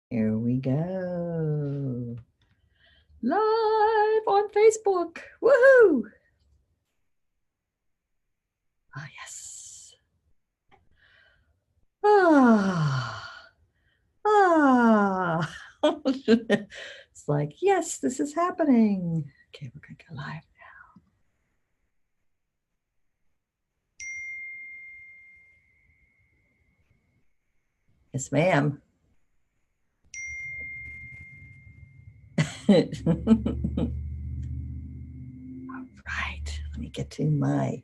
Here we go. Live on Facebook. Woohoo! Ah, yes. Ah. It's like, yes, this is happening. Okay, we're going to go live now. Yes, ma'am. All right, let me get to my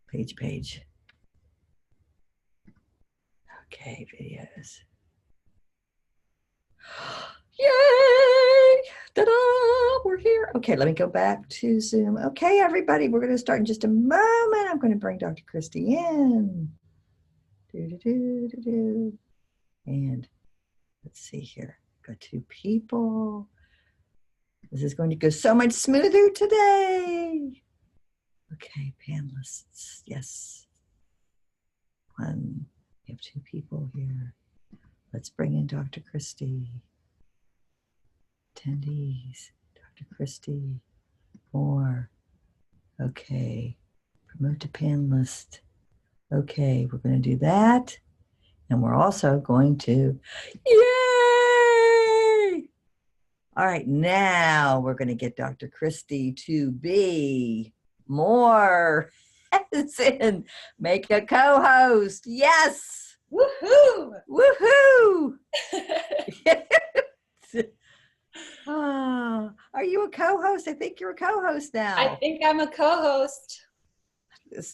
page. Okay, videos. Yay! Ta-da! We're here. Okay, let me go back to Zoom. Okay, everybody, we're going to start in just a moment. I'm going to bring Dr. Christy in. And let's see here. Got two people. This is going to go so much smoother today. Okay, panelists. Yes. One. We have two people here. Let's bring in Dr. Christy. Attendees. Dr. Christy. More. Okay. Promote to panelist. Okay, we're going to do that. And we're also going to, yay! All right, now we're going to get Dr. Christy to be more, as in make a co-host. Yes! Woohoo! Woohoo! Are you a co-host? I think you're a co-host now. I think I'm a co-host.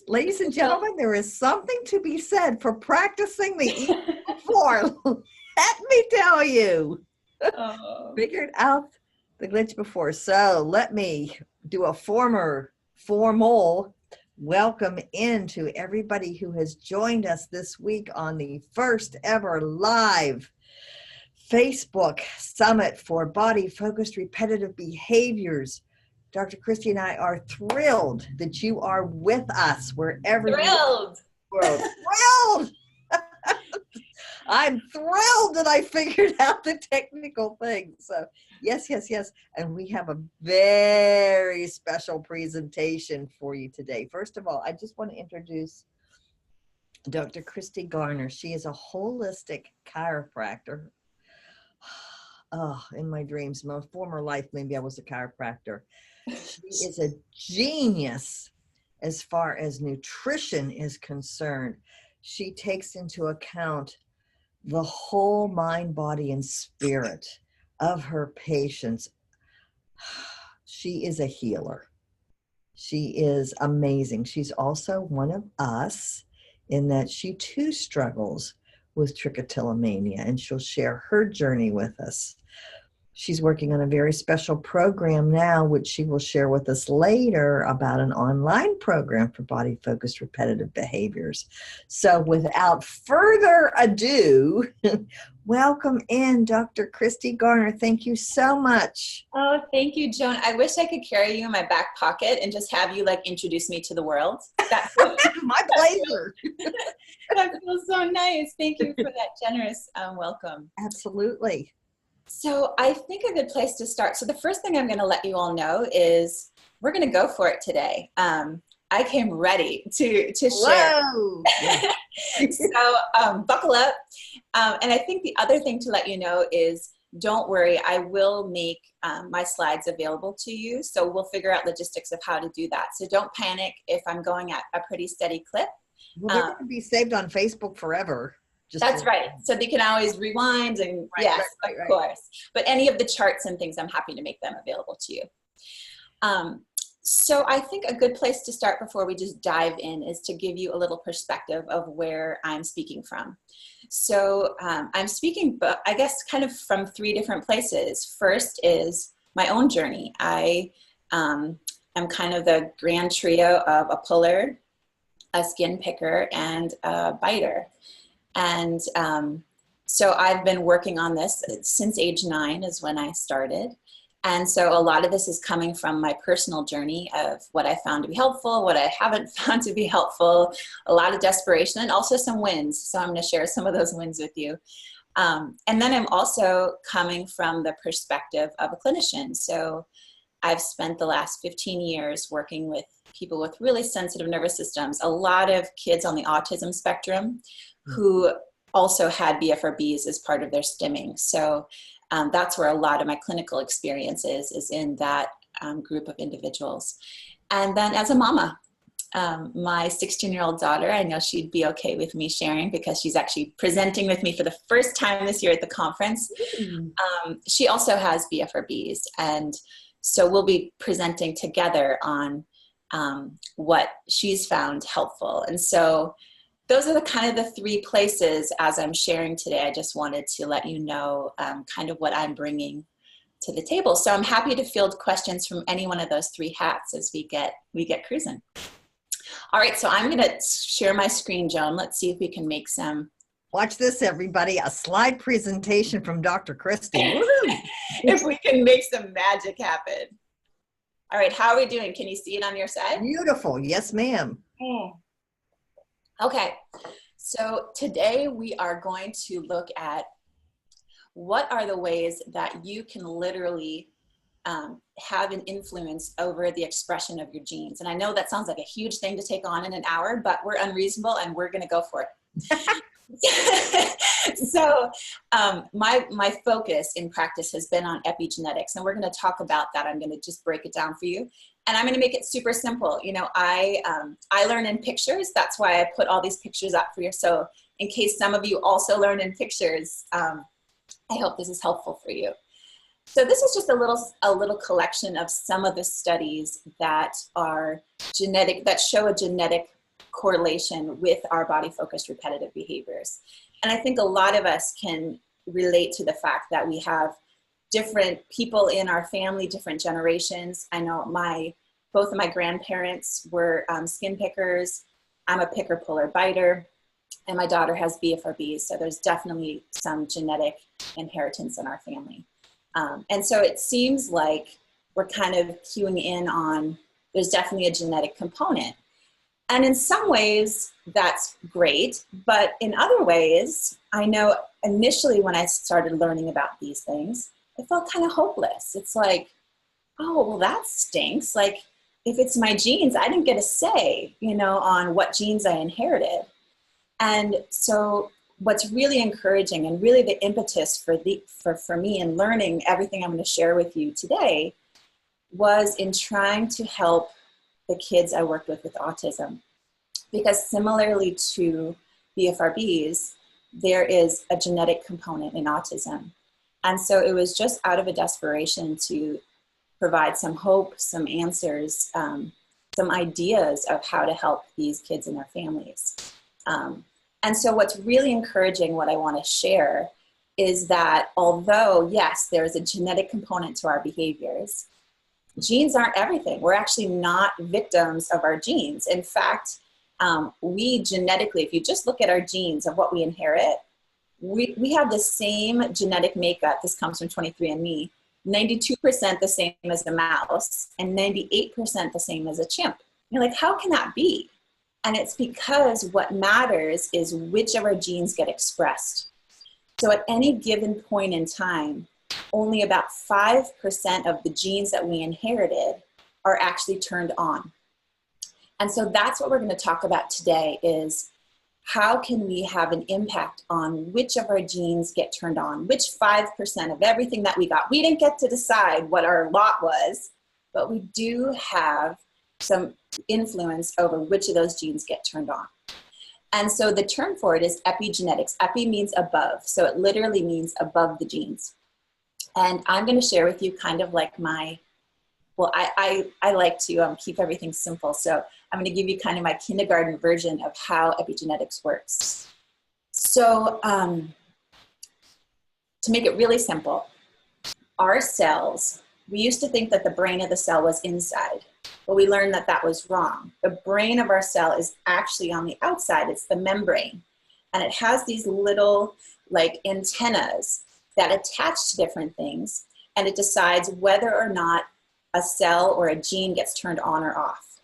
Ladies and gentlemen, there is something to be said for practicing the evening before. Let me tell you. Figured out the glitch before. So let me do a formal welcome in to everybody who has joined us this week on the first ever live Facebook Summit for Body-Focused Repetitive Behaviors. Dr. Christy and I are thrilled that you are with us wherever you are. Thrilled! I'm thrilled that I figured out the technical thing. So yes. And we have a very special presentation for you today. First of all, I just want to introduce Dr. Christy Garner. She is a holistic chiropractor. Oh, in my dreams, my former life, maybe I was a chiropractor. She is a genius as far as nutrition is concerned. She takes into account the whole mind, body, and spirit of her patients. She is a healer. She is amazing. She's also one of us in that she too struggles with trichotillomania, and she'll share her journey with us. She's working on a very special program now, which she will share with us later about an online program for body-focused repetitive behaviors. So without further ado, welcome in Dr. Christy Garner. Thank you so much. Oh, thank you, Joan. I wish I could carry you in my back pocket and just have you like introduce me to the world. That's my pleasure. That feels so nice. Thank you for that generous welcome. Absolutely. So I think a good place to start. So the first thing I'm going to let you all know is we're going to go for it today. I came ready to share. Whoa. So buckle up. And I think the other thing to let you know is don't worry, I will make my slides available to you. So we'll figure out logistics of how to do that. So don't panic if I'm going at a pretty steady clip. Well, they're going to be saved on Facebook forever. That's right. So they can always rewind and yes, of course. But any of the charts and things, I'm happy to make them available to you. So I think a good place to start before we just dive in is to give you a little perspective of where I'm speaking from. So I'm speaking, but I guess kind of from three different places. First is my own journey. I am kind of the grand trio of a puller, a skin picker, and a biter. And so I've been working on this since age 9 is when I started. And so a lot of this is coming from my personal journey of what I found to be helpful, what I haven't found to be helpful, a lot of desperation, and also some wins. So I'm going to share some of those wins with you. And then I'm also coming from the perspective of a clinician. So I've spent the last 15 years working with people with really sensitive nervous systems, a lot of kids on the autism spectrum who also had BFRBs as part of their stimming. So that's where a lot of my clinical experience is in that group of individuals. And then as a mama, my 16-year-old daughter, I know she'd be okay with me sharing because she's actually presenting with me for the first time this year at the conference. She also has BFRBs, and so we'll be presenting together on what she's found helpful. And so those are the kind of the three places as I'm sharing today. I just wanted to let you know kind of what I'm bringing to the table. So I'm happy to field questions from any one of those three hats as we get cruising. All right, so I'm going to share my screen, Joan. Let's see if we can make some. Watch this, everybody. A slide presentation from Dr. Christy. If we can make some magic happen. All right, how are we doing? Can you see it on your side? Beautiful. Yes, ma'am. Okay, so today we are going to look at what are the ways that you can literally have an influence over the expression of your genes. And I know that sounds like a huge thing to take on in an hour, but we're unreasonable and we're going to go for it. So my focus in practice has been on epigenetics, and we're going to talk about that. I'm going to just break it down for you, and I'm going to make it super simple. You know, I learn in pictures. That's why I put all these pictures up for you. So in case some of you also learn in pictures, I hope this is helpful for you. So this is just a little collection of some of the studies that are genetic, that show a genetic correlation with our body-focused repetitive behaviors. And I think a lot of us can relate to the fact that we have different people in our family, different generations. I know both of my grandparents were skin pickers. I'm a picker, puller, biter, and my daughter has BFRBs. So there's definitely some genetic inheritance in our family. And so it seems like we're kind of cueing in on, there's definitely a genetic component. And in some ways, that's great. But in other ways, I know initially when I started learning about these things, I felt kind of hopeless. It's like, oh, well, that stinks. Like, if it's my genes, I didn't get a say, you know, on what genes I inherited. And so what's really encouraging and really the impetus for me in learning everything I'm going to share with you today was in trying to help the kids I worked with autism. Because similarly to BFRBs, there is a genetic component in autism. And so it was just out of a desperation to provide some hope, some answers, some ideas of how to help these kids and their families. And so what's really encouraging, what I want to share, is that although, yes, there's a genetic component to our behaviors, genes aren't everything. We're actually not victims of our genes. In fact, we genetically, if you just look at our genes of what we inherit, we have the same genetic makeup. This comes from 23andMe, 92% the same as a mouse and 98% the same as a chimp. You're like, how can that be? And it's because what matters is which of our genes get expressed. So at any given point in time, only about 5% of the genes that we inherited are actually turned on. And so that's what we're going to talk about today is how can we have an impact on which of our genes get turned on, which 5% of everything that we got. We didn't get to decide what our lot was, but we do have some influence over which of those genes get turned on. And so the term for it is epigenetics. Epi means above, so it literally means above the genes. And I'm going to share with you kind of like I like to keep everything simple. So I'm going to give you kind of my kindergarten version of how epigenetics works. So to make it really simple, our cells, we used to think that the brain of the cell was inside, but we learned that that was wrong. The brain of our cell is actually on the outside. It's the membrane. And it has these little like antennas that attach to different things, and it decides whether or not a cell or a gene gets turned on or off.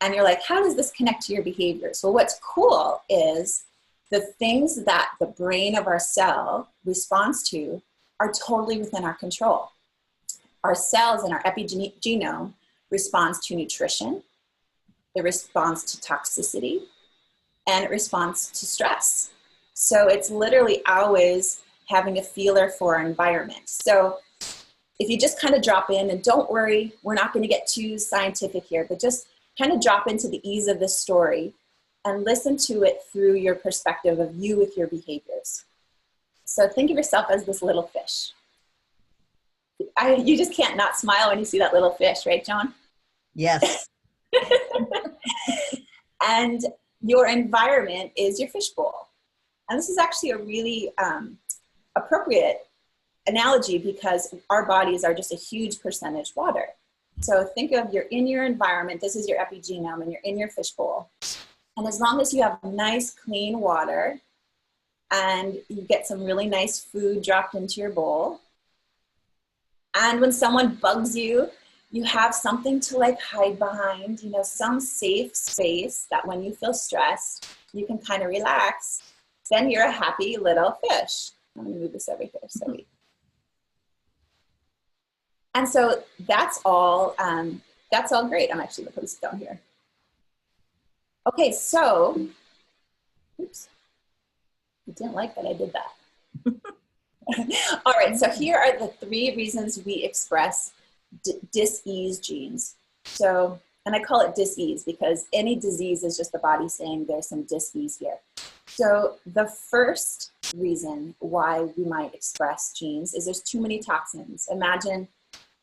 And you're like, how does this connect to your behaviors? Well, what's cool is the things that the brain of our cell responds to are totally within our control. Our cells and our epigenome responds to nutrition, it responds to toxicity, and it responds to stress. So it's literally always having a feeler for our environment. So if you just kind of drop in, and don't worry, we're not going to get too scientific here, but just kind of drop into the ease of this story and listen to it through your perspective of you with your behaviors. So think of yourself as this little fish. You just can't not smile when you see that little fish, right, Joan? Yes. And your environment is your fishbowl. And this is actually a really appropriate analogy because our bodies are just a huge percentage water. So think of you're in your environment, this is your epigenome, and you're in your fishbowl. And as long as you have nice, clean water and you get some really nice food dropped into your bowl, and when someone bugs you, you have something to like hide behind, you know, some safe space that when you feel stressed, you can kind of relax, then you're a happy little fish. I'm gonna move this over here, so and so that's all great. I'm actually gonna post it down here. Okay, so, oops, I didn't like that I did that. All right, so here are the 3 reasons we express dis-ease genes. So, and I call it dis-ease because any disease is just the body saying there's some dis-ease here. So the first reason why we might express genes is there's too many toxins. Imagine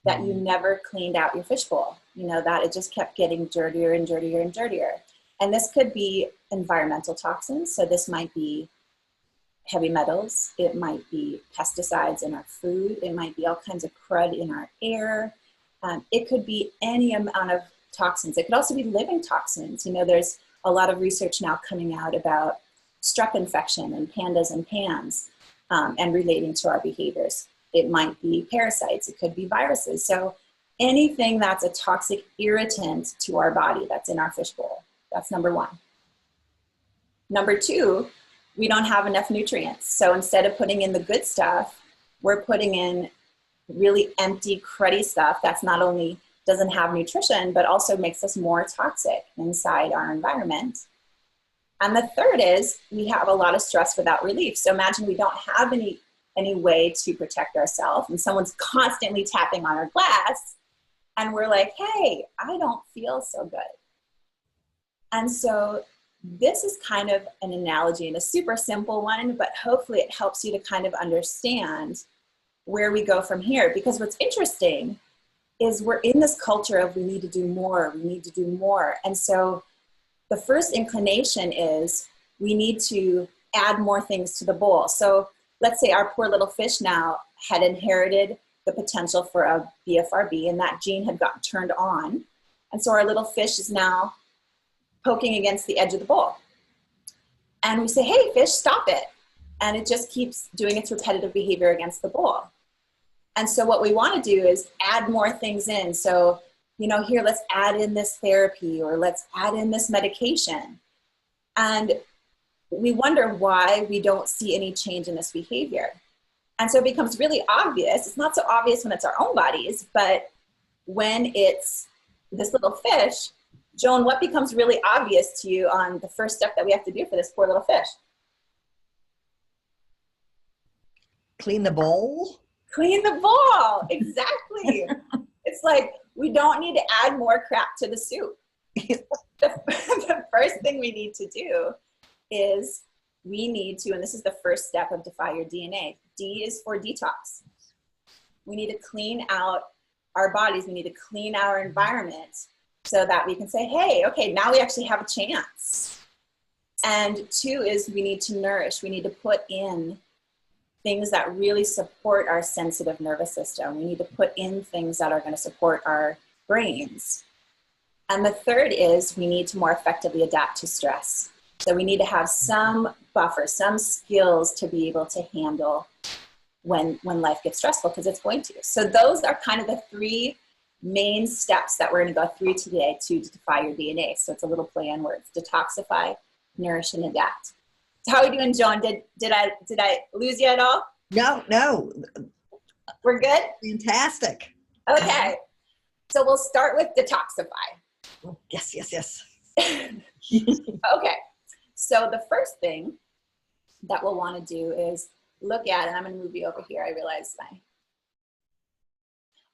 that you never cleaned out your fishbowl, you know, that it just kept getting dirtier and dirtier and dirtier. And this could be environmental toxins. So this might be heavy metals. It might be pesticides in our food. It might be all kinds of crud in our air. It could be any amount of toxins. It could also be living toxins. You know, there's a lot of research now coming out about strep infection and pandas and pans and relating to our behaviors. It might be parasites. It could be viruses. So anything that's a toxic irritant to our body that's in our fishbowl. That's number 1. Number 2, we don't have enough nutrients. So instead of putting in the good stuff, we're putting in really empty, cruddy stuff that's not only doesn't have nutrition, but also makes us more toxic inside our environment. And the third is we have a lot of stress without relief. So imagine we don't have any way to protect ourselves and someone's constantly tapping on our glass and we're like, hey, I don't feel so good. And so this is kind of an analogy and a super simple one, but hopefully it helps you to kind of understand where we go from here. Because what's interesting is we're in this culture of we need to do more, we need to do more. And so the first inclination is we need to add more things to the bowl. So let's say our poor little fish now had inherited the potential for a BFRB and that gene had gotten turned on. And so our little fish is now poking against the edge of the bowl. And we say, hey, fish, stop it. And it just keeps doing its repetitive behavior against the bowl. And so what we want to do is add more things in. So, you know, here, let's add in this therapy or let's add in this medication. And we wonder why we don't see any change in this behavior. And so it becomes really obvious. It's not so obvious when it's our own bodies, but when it's this little fish, Joan, what becomes really obvious to you on the first step that we have to do for this poor little fish? Clean the bowl. Clean the bowl, exactly. It's like, we don't need to add more crap to the soup. The first thing we need to do is we need to, and this is the first step of DEFY your DNA. D is for detox. We need to clean out our bodies. We need to clean our environment so that we can say, hey, okay, now we actually have a chance. And 2 is we need to nourish. We need to put in things that really support our sensitive nervous system. We need to put in things that are going to support our brains. And the third is we need to more effectively adapt to stress. So we need to have some buffer, some skills to be able to handle when life gets stressful, because it's going to. So those are kind of the 3 main steps that we're going to go through today to DEFY your DNA. So it's a little play on words: detoxify, nourish, and adapt. How are we doing, Joan? Did I lose you at all? No, no. We're good? Fantastic. Okay. So we'll start with detoxify. Yes, yes, yes. Okay. So the first thing that we'll want to do is look at, and I'm going to move you over here. I realize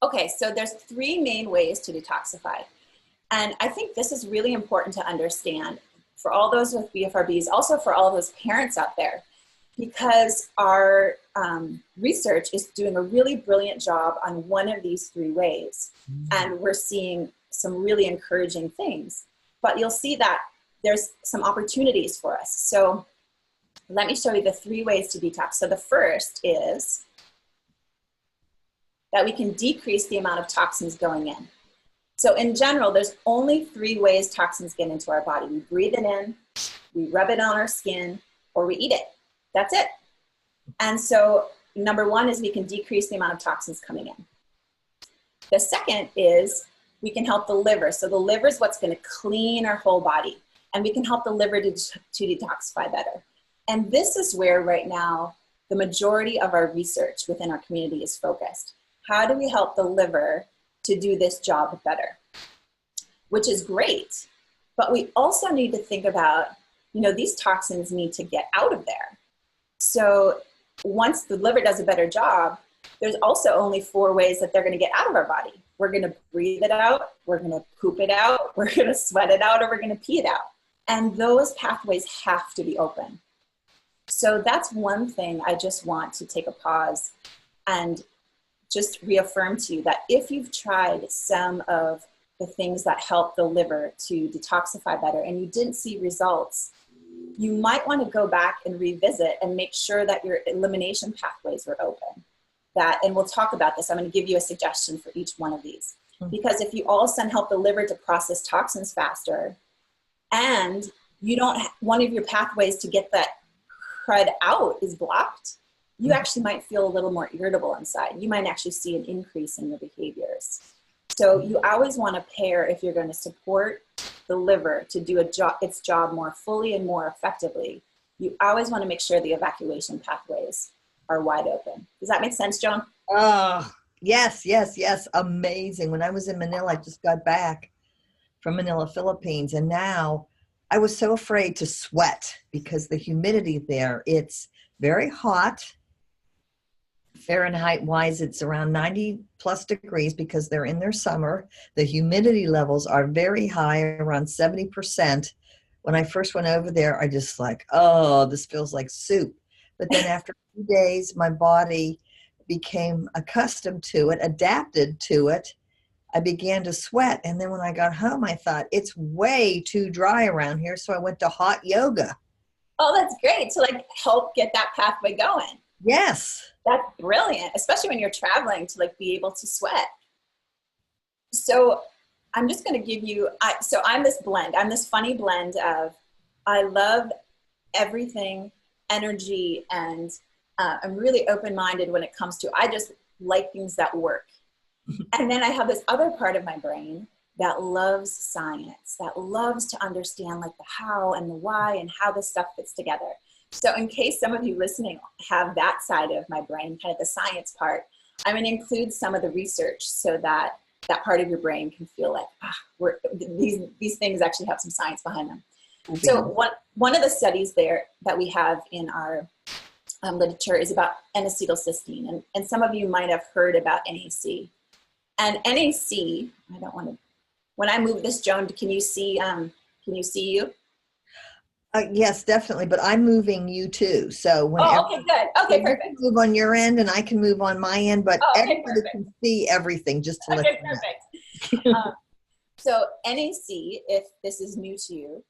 Okay, so there's 3 main ways to detoxify. And I think this is really important to understand for all those with BFRBs, also for all those parents out there, because our research is doing a really brilliant job on one of these 3 ways. And we're seeing some really encouraging things. But you'll see that there's some opportunities for us. So let me show you the 3 ways to detox. So the first is that we can decrease the amount of toxins going in. So in general, there's only 3 ways toxins get into our body. We breathe it in, we rub it on our skin, or we eat it. That's it. And so number 1 is we can decrease the amount of toxins coming in. The second is we can help the liver. So the liver is what's going to clean our whole body. And we can help the liver to detoxify better. And this is where right now the majority of our research within our community is focused. How do we help the liver to do this job better? Which is great, but we also need to think about, these toxins need to get out of there. So once the liver does a better job, there's also only 4 ways that they're going to get out of our body. We're going to breathe it out, we're going to poop it out, we're going to sweat it out, or we're going to pee it out. And those pathways have to be open. So that's one thing I just want to take a pause and just reaffirm to you, that if you've tried some of the things that help the liver to detoxify better and you didn't see results, you might want to go back and revisit and make sure that your elimination pathways are open. And we'll talk about this. I'm going to give you a suggestion for each one of these. Because if you all of a sudden help the liver to process toxins faster, and one of your pathways to get that crud out is blocked, you actually might feel a little more irritable inside. You might actually see an increase in your behaviors. So you always want to pair, if you're going to support the liver to do its job more fully and more effectively, you always want to make sure the evacuation pathways are wide open. Does that make sense, Joan? Oh, yes, yes, yes. Amazing. When I was in Manila, I just got back from Manila, Philippines, and now I was so afraid to sweat because the humidity there, it's very hot. Fahrenheit wise, it's around 90 plus degrees because they're in their summer. The humidity levels are very high, around 70%. When I first went over there, I just oh, this feels like soup. But then after a few days, my body became accustomed to it, adapted to it. I began to sweat. And then when I got home, I thought, it's way too dry around here. So I went to hot yoga. Oh, that's great. To help get that pathway going. Yes. That's brilliant, especially when you're traveling, to be able to sweat. So I'm just going to give you, I'm this blend. I'm this funny blend of, I love everything, energy, and I'm really open-minded when it comes to, I just like things that work. And then I have this other part of my brain that loves science, that loves to understand the how and the why and how this stuff fits together. So in case some of you listening have that side of my brain, kind of the science part, I'm going to include some of the research so that that part of your brain can feel these things actually have some science behind them. Okay. So one of the studies there that we have in our literature is about N-acetylcysteine. And some of you might have heard about NAC. And NAC, when I move this, Joan, can you see you? Yes, definitely. But I'm moving you too. So okay, good. Okay, perfect. You can move on your end and I can move on my end, but everybody can see everything just to let you know. Perfect. So NAC, if this is new to you,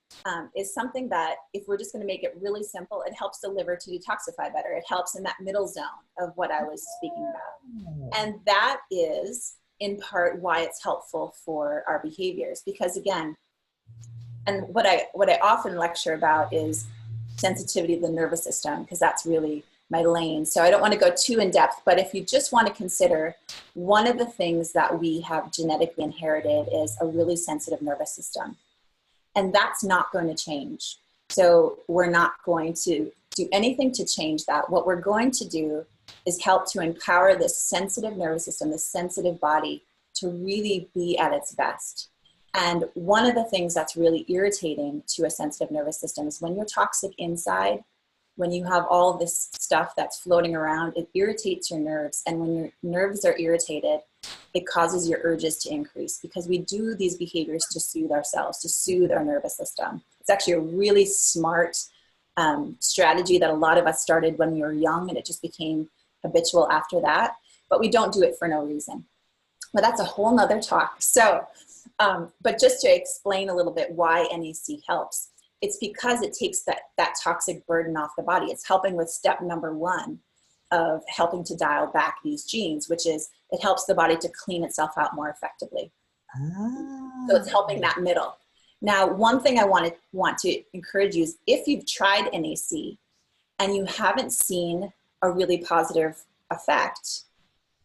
is something that, if we're just going to make it really simple, it helps the liver to detoxify better. It helps in that middle zone of what I was speaking about. And that is in part why it's helpful for our behaviors, because again, and what I often lecture about is sensitivity of the nervous system, because that's really my lane. So I don't want to go too in depth, but if you just want to consider, one of the things that we have genetically inherited is a really sensitive nervous system. And that's not going to change. So we're not going to do anything to change that. What we're going to do is help to empower this sensitive nervous system, this sensitive body, to really be at its best. And one of the things that's really irritating to a sensitive nervous system is when you're toxic inside, when you have all this stuff that's floating around, it irritates your nerves. And when your nerves are irritated, it causes your urges to increase, because we do these behaviors to soothe ourselves, to soothe our nervous system. It's actually a really smart strategy that a lot of us started when we were young, and it just became habitual after that. But we don't do it for no reason. But that's a whole nother talk. So, but just to explain a little bit why NAC helps, it's because it takes that toxic burden off the body. It's helping with step number one of helping to dial back these genes, which is it helps the body to clean itself out more effectively. So it's helping that middle. Now, one thing I want to encourage you is, if you've tried NAC and you haven't seen a really positive effect,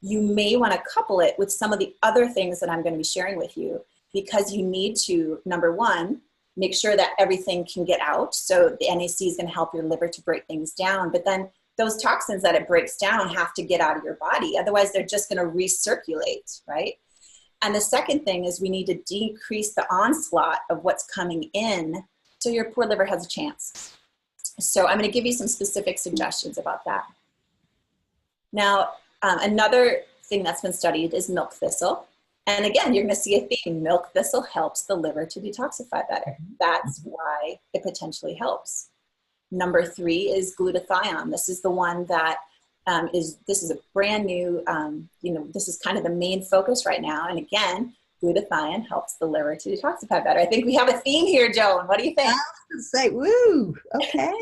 you may want to couple it with some of the other things that I'm going to be sharing with you, because you need to, number one, make sure that everything can get out. So the NAC is going to help your liver to break things down. But then those toxins that it breaks down have to get out of your body. Otherwise, they're just going to recirculate, right? And the second thing is we need to decrease the onslaught of what's coming in so your poor liver has a chance. So I'm going to give you some specific suggestions about that. Now, another thing that's been studied is milk thistle. And again, you're going to see a theme. Milk thistle helps the liver to detoxify better. That's why it potentially helps. Number 3 is glutathione. This is the one that this is a brand new, this is kind of the main focus right now. And again, glutathione helps the liver to detoxify better. I think we have a theme here, Joan. What do you think? I was going to say, woo, okay.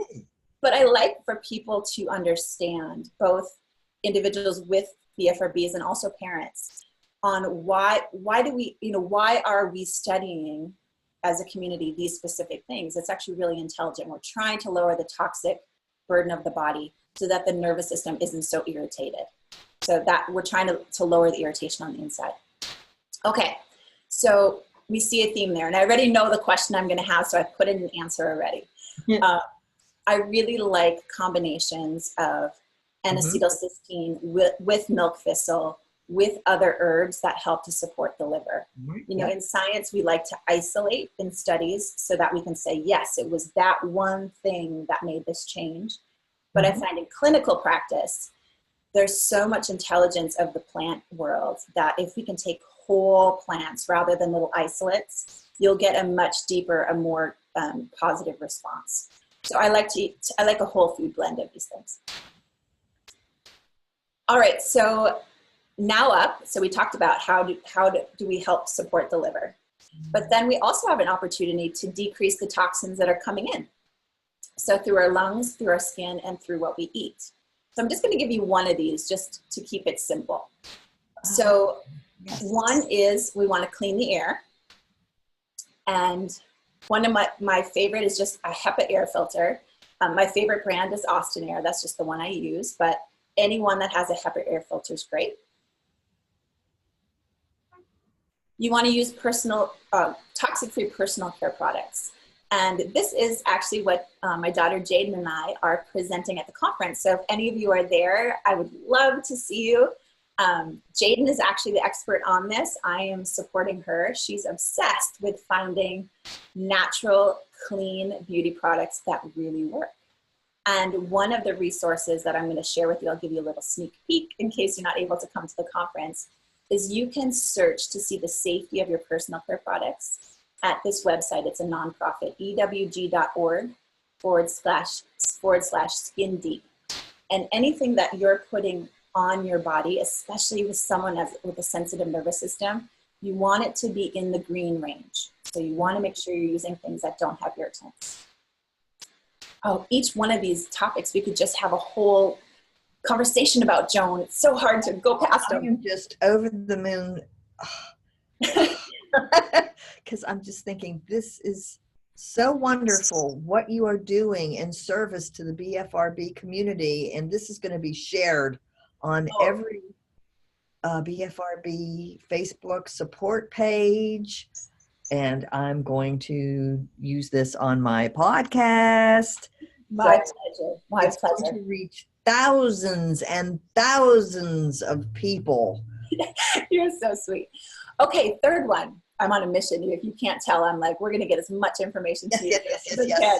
But I like for people to understand, both individuals with BFRBs and also parents, on why are we studying as a community these specific things. It's actually really intelligent. We're trying to lower the toxic burden of the body so that the nervous system isn't so irritated. So that we're trying to lower the irritation on the inside. Okay, so we see a theme there. And I already know the question I'm going to have, so I've put in an answer already. Yeah. I really like combinations of N-acetylcysteine with milk thistle, with other herbs that help to support the liver. You know, in science, we like to isolate in studies so that we can say, yes, it was that one thing that made this change. But I find in clinical practice, there's so much intelligence of the plant world that if we can take whole plants rather than little isolates, you'll get a much deeper, a more positive response. So I like a whole food blend of these things. All right, so now up, so we talked about how do we help support the liver. But then we also have an opportunity to decrease the toxins that are coming in. So through our lungs, through our skin, and through what we eat. So I'm just going to give you one of these just to keep it simple. So one is we want to clean the air. And one of my favorite is just a HEPA air filter. My favorite brand is Austin Air. That's just the one I use. But anyone that has a HEPA air filter is great. You want to use toxic-free personal care products. And this is actually what my daughter Jaden and I are presenting at the conference. So if any of you are there, I would love to see you. Jaden is actually the expert on this. I am supporting her. She's obsessed with finding natural, clean beauty products that really work. And one of the resources that I'm going to share with you, I'll give you a little sneak peek in case you're not able to come to the conference, is you can search to see the safety of your personal care products at this website. It's a nonprofit, ewg.org/skin deep. And anything that you're putting on your body, especially with someone with a sensitive nervous system, you want it to be in the green range. So you want to make sure you're using things that don't have irritants. Oh, each one of these topics we could just have a whole conversation about, Joan. It's so hard to go past them. I am just over the moon. Because I'm just thinking, this is so wonderful what you are doing in service to the BFRB community, and this is going to be shared on every BFRB Facebook support page. and I'm going to use this on my podcast. My pleasure. My It's pleasure. going to reach thousands and thousands of people. You're so sweet. Okay, third one. I'm on a mission. If you can't tell, I'm like, we're going to get as much information to you as we can.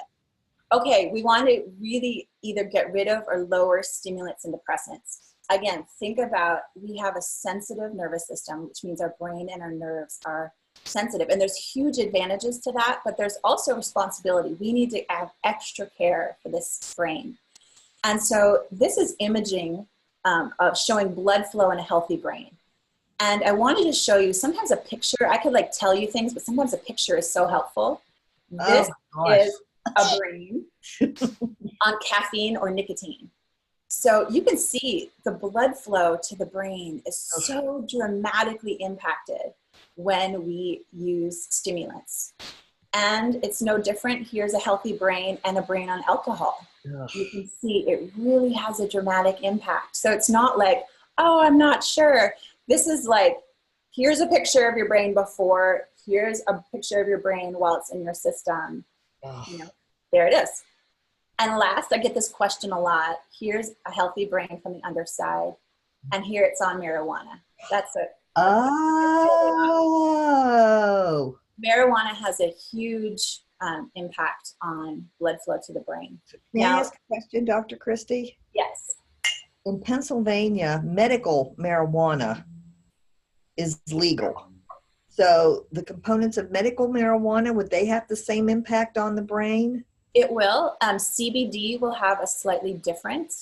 Okay, we want to really either get rid of or lower stimulants and depressants. Again, think about, we have a sensitive nervous system, which means our brain and our nerves are sensitive. And there's huge advantages to that, but there's also responsibility. We need to have extra care for this brain. And so this is imaging of showing blood flow in a healthy brain. And I wanted to show you sometimes a picture. I could like tell you things, but sometimes a picture is so helpful. This is a brain on caffeine or nicotine. So you can see the blood flow to the brain is so dramatically impacted when we use stimulants. And it's no different. Here's a healthy brain and a brain on alcohol. You can see it really has a dramatic impact. So it's not like, oh, I'm not sure. This is like, here's a picture of your brain before, here's a picture of your brain while it's in your system. You know, there it is. And last, I get this question a lot. Here's a healthy brain from the underside, and here it's on marijuana. That's it. Oh. Marijuana has a huge impact on blood flow to the brain. May I ask a question, Dr. Christy? Yes. In Pennsylvania, medical marijuana is legal. So the components of medical marijuana, would they have the same impact on the brain? It will. CBD will have a slightly different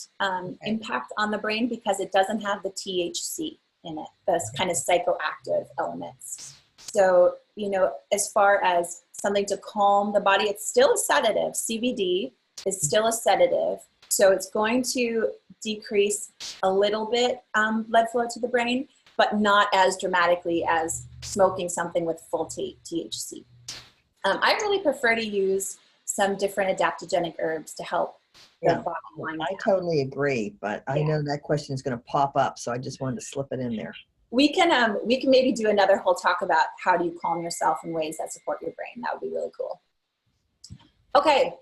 impact on the brain because it doesn't have the THC in it, those kind of psychoactive elements. So, you know, as far as something to calm the body, it's still a sedative. CBD is still a sedative. So it's going to decrease a little bit blood flow to the brain, but not as dramatically as smoking something with full THC. I really prefer to use some different adaptogenic herbs to help the body wind down. I totally agree, but I know that question is going to pop up, so I just wanted to slip it in there. We can maybe do another whole talk about how do you calm yourself in ways that support your brain. That would be really cool. Okay.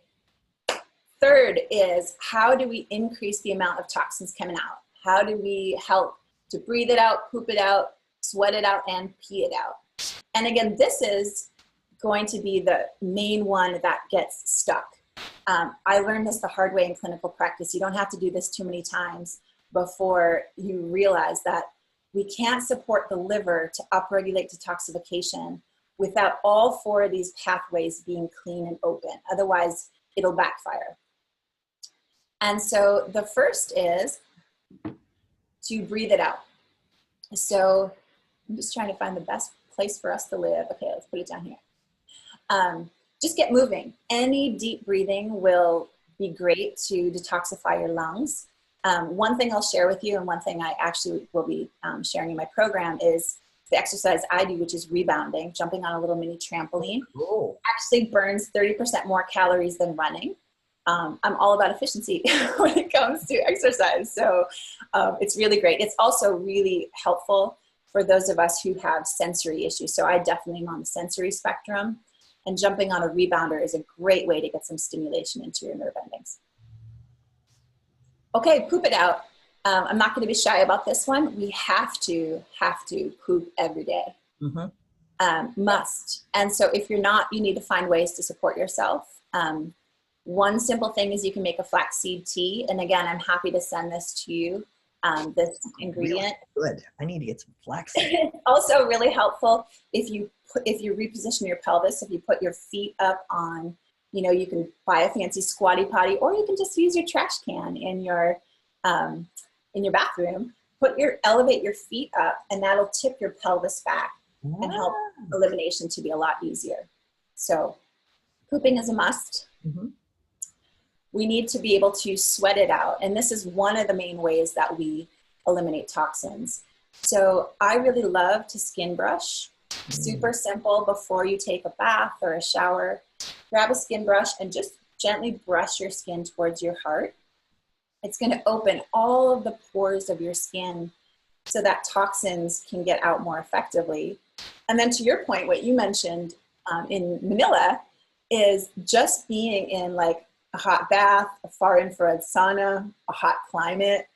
Third is, how do we increase the amount of toxins coming out? How do we help to breathe it out, poop it out, sweat it out, and pee it out? And again, this is going to be the main one that gets stuck. I learned this the hard way in clinical practice. You don't have to do this too many times before you realize that we can't support the liver to upregulate detoxification without all four of these pathways being clean and open. Otherwise, it'll backfire. And so the first is to breathe it out. So I'm just trying to find the best place for us to live. Okay, let's put it down here. Just get moving. Any deep breathing will be great to detoxify your lungs. One thing I'll share with you, and one thing I actually will be sharing in my program, is the exercise I do, which is rebounding, jumping on a little mini trampoline. Cool. Actually burns 30% more calories than running. I'm all about efficiency when it comes to exercise. So it's really great. It's also really helpful for those of us who have sensory issues. So I definitely am on the sensory spectrum, and jumping on a rebounder is a great way to get some stimulation into your nerve endings. Okay, poop it out. I'm not going to be shy about this one. We have to poop every day. Must. And so if you're not, you need to find ways to support yourself. One simple thing is you can make a flaxseed tea. And again, I'm happy to send this to you, this ingredient. Really good. I need to get some flaxseed. It's also really helpful if you reposition your pelvis, if you put your feet up on, you know, you can buy a fancy squatty potty, or you can just use your trash can in your bathroom. Elevate your feet up, and that'll tip your pelvis back and help elimination to be a lot easier. So pooping is a must. We need to be able to sweat it out. And this is one of the main ways that we eliminate toxins. So I really love to skin brush. Super simple. Before you take a bath or a shower, grab a skin brush and just gently brush your skin towards your heart. It's going to open all of the pores of your skin so that toxins can get out more effectively. And then to your point, what you mentioned, in Manila is just being in like a hot bath, a far infrared sauna, a hot climate.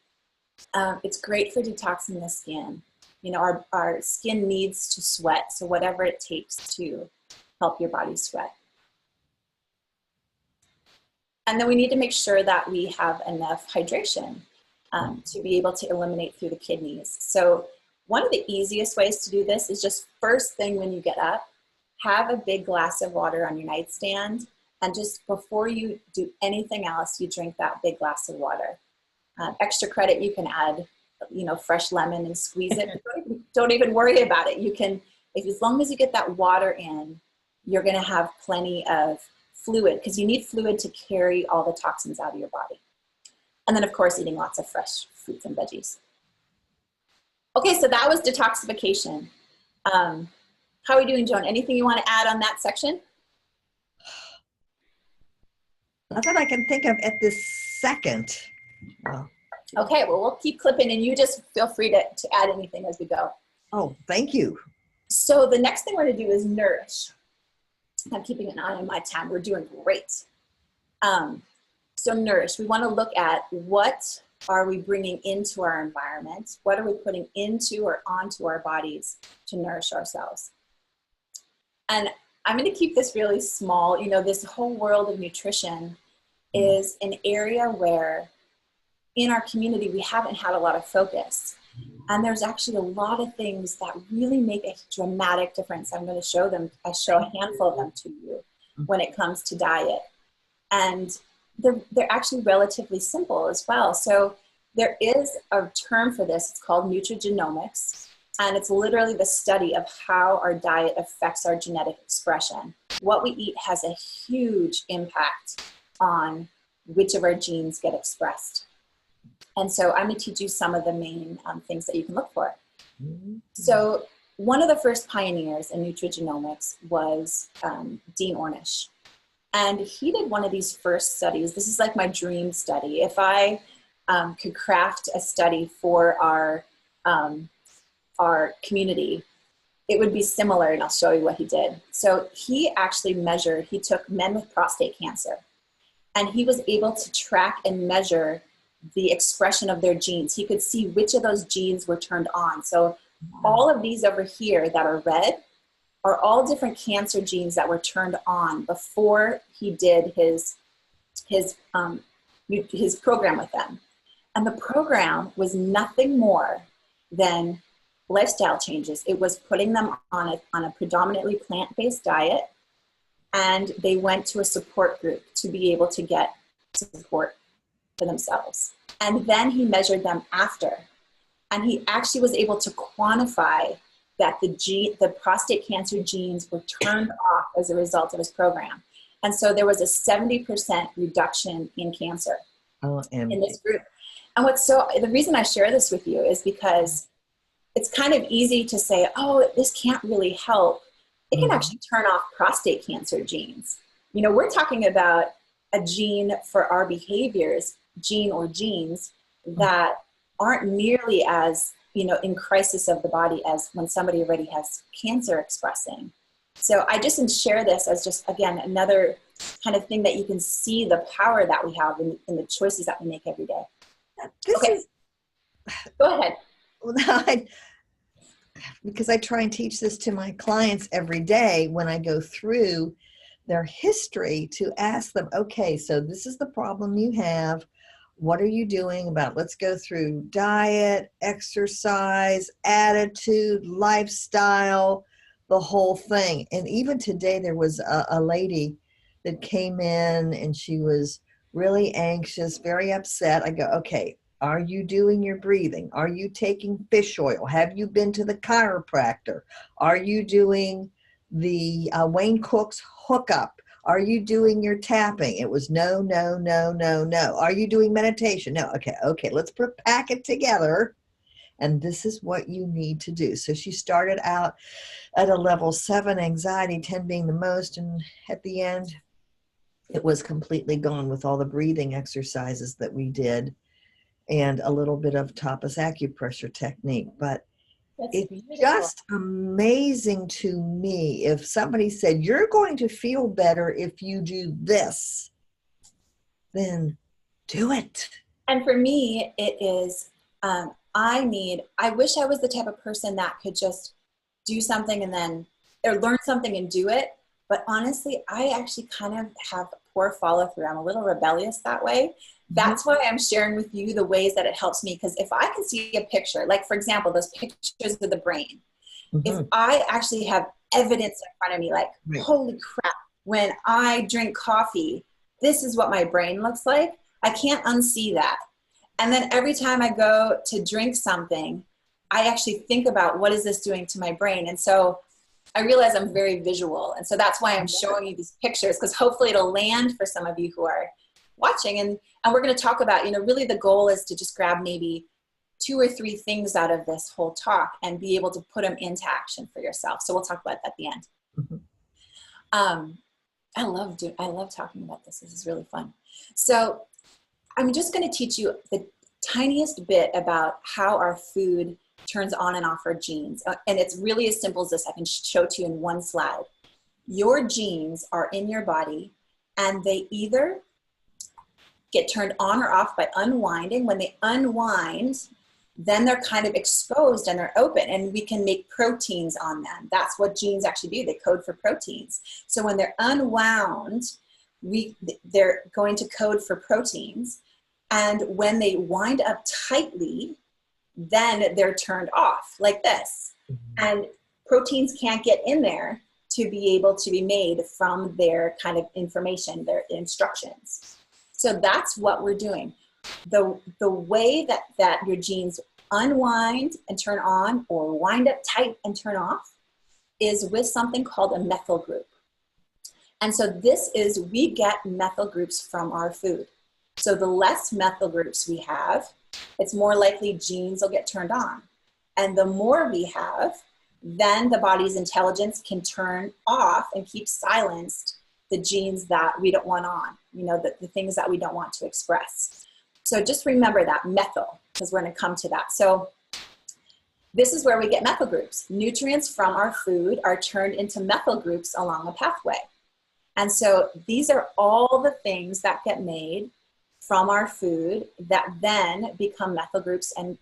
It's great for detoxing the skin. You know, our skin needs to sweat, so whatever it takes to help your body sweat. And then we need to make sure that we have enough hydration to be able to eliminate through the kidneys. So one of the easiest ways to do this is just first thing when you get up, have a big glass of water on your nightstand, and just before you do anything else, you drink that big glass of water. Extra credit, you can add, you know, fresh lemon and squeeze it. Don't even worry about it. You can, as long as you get that water in, you're going to have plenty of fluid, because you need fluid to carry all the toxins out of your body. And then, of course, eating lots of fresh fruits and veggies. Okay, so that was detoxification. How are we doing, Joan? Anything you want to add on that section? Not that I can think of at this second. Well, okay, well, we'll keep clipping, and you just feel free to add anything as we go. Oh, thank you. So the next thing we're going to do is nourish. I'm keeping an eye on my time. We're doing great. So nourish, we want to look at what are we bringing into our environment? What are we putting into or onto our bodies to nourish ourselves? And I'm going to keep this really small. You know, this whole world of nutrition is an area where in our community, we haven't had a lot of focus. And there's actually a lot of things that really make a dramatic difference. I'm going to show them, I show a handful of them to you when it comes to diet. And they're actually relatively simple as well. So there is a term for this. It's called nutrigenomics. And it's literally the study of how our diet affects our genetic expression. What we eat has a huge impact on which of our genes get expressed. And so I'm going to teach you some of the main things that you can look for. So one of the first pioneers in nutrigenomics was Dean Ornish. And he did one of these first studies. This is like my dream study. If I could craft a study for our community, it would be similar, and I'll show you what he did. So he actually measured, he took men with prostate cancer, and he was able to track and measure the expression of their genes. He could see which of those genes were turned on. So all of these over here that are red are all different cancer genes that were turned on before he did his program with them. And the program was nothing more than lifestyle changes. It was putting them on a predominantly plant-based diet, and they went to a support group to be able to get support for themselves. And then he measured them after, and he actually was able to quantify that the prostate cancer genes were turned off as a result of his program. And so there was a 70% reduction in cancer in this group. And the reason I share this with you is because it's kind of easy to say, oh, this can't really help. It can actually turn off prostate cancer genes. You know, we're talking about a gene for our behaviors, gene or genes that aren't nearly as, you know, in crisis of the body as when somebody already has cancer expressing. So I just share this as just, again, another kind of thing that you can see the power that we have in the choices that we make every day. Go ahead. Well, because I try and teach this to my clients every day when I go through their history, to ask them, okay, so this is the problem you have. What are you doing about, let's go through diet, exercise, attitude, lifestyle, the whole thing. And even today there was a lady that came in and she was really anxious, very upset. I go, okay, are you doing your breathing? Are you taking fish oil? Have you been to the chiropractor? Are you doing the Wayne Cook's hookup? Are you doing your tapping? It was no, no, no, no, no. Are you doing meditation? No. Okay, let's pack it together. And this is what you need to do. So she started out at a level 7, anxiety 10 being the most. And at the end, it was completely gone with all the breathing exercises that we did and a little bit of tapas acupressure technique. But That's It's beautiful. just amazing to me if somebody said, you're going to feel better if you do this, then do it. And for me, it is, I wish I was the type of person that could just do something and then, or learn something and do it. But honestly, I actually kind of have poor follow through. I'm a little rebellious that way. That's why I'm sharing with you the ways that it helps me. Because if I can see a picture, like for example, those pictures of the brain, if I actually have evidence in front of me, like, holy crap, when I drink coffee, this is what my brain looks like. I can't unsee that. And then every time I go to drink something, I actually think about what is this doing to my brain. And so I realize I'm very visual. And so that's why I'm showing you these pictures, because hopefully it'll land for some of you who are watching. And we're going to talk about, really the goal is to just grab maybe 2 or 3 things out of this whole talk and be able to put them into action for yourself. So we'll talk about that at the end. I love talking about this. This is really fun. So I'm just going to teach you the tiniest bit about how our food turns on and off our genes. And it's really as simple as this. I can show it to you in one slide. Your genes are in your body, and they either get turned on or off by unwinding. When they unwind, then they're kind of exposed and they're open, and we can make proteins on them. That's what genes actually do. They code for proteins. So when they're unwound, they're going to code for proteins. And when they wind up tightly, then they're turned off like this. And proteins can't get in there to be able to be made from their kind of information, their instructions. So that's what we're doing. The way that your genes unwind and turn on, or wind up tight and turn off, is with something called a methyl group. And so we get methyl groups from our food. So the less methyl groups we have, it's more likely genes will get turned on. And the more we have, then the body's intelligence can turn off and keep silenced the genes that we don't want on, the things that we don't want to express. So just remember that methyl, because we're going to come to that. So this is where we get methyl groups. Nutrients from our food are turned into methyl groups along a pathway. And so these are all the things that get made from our food that then become methyl groups and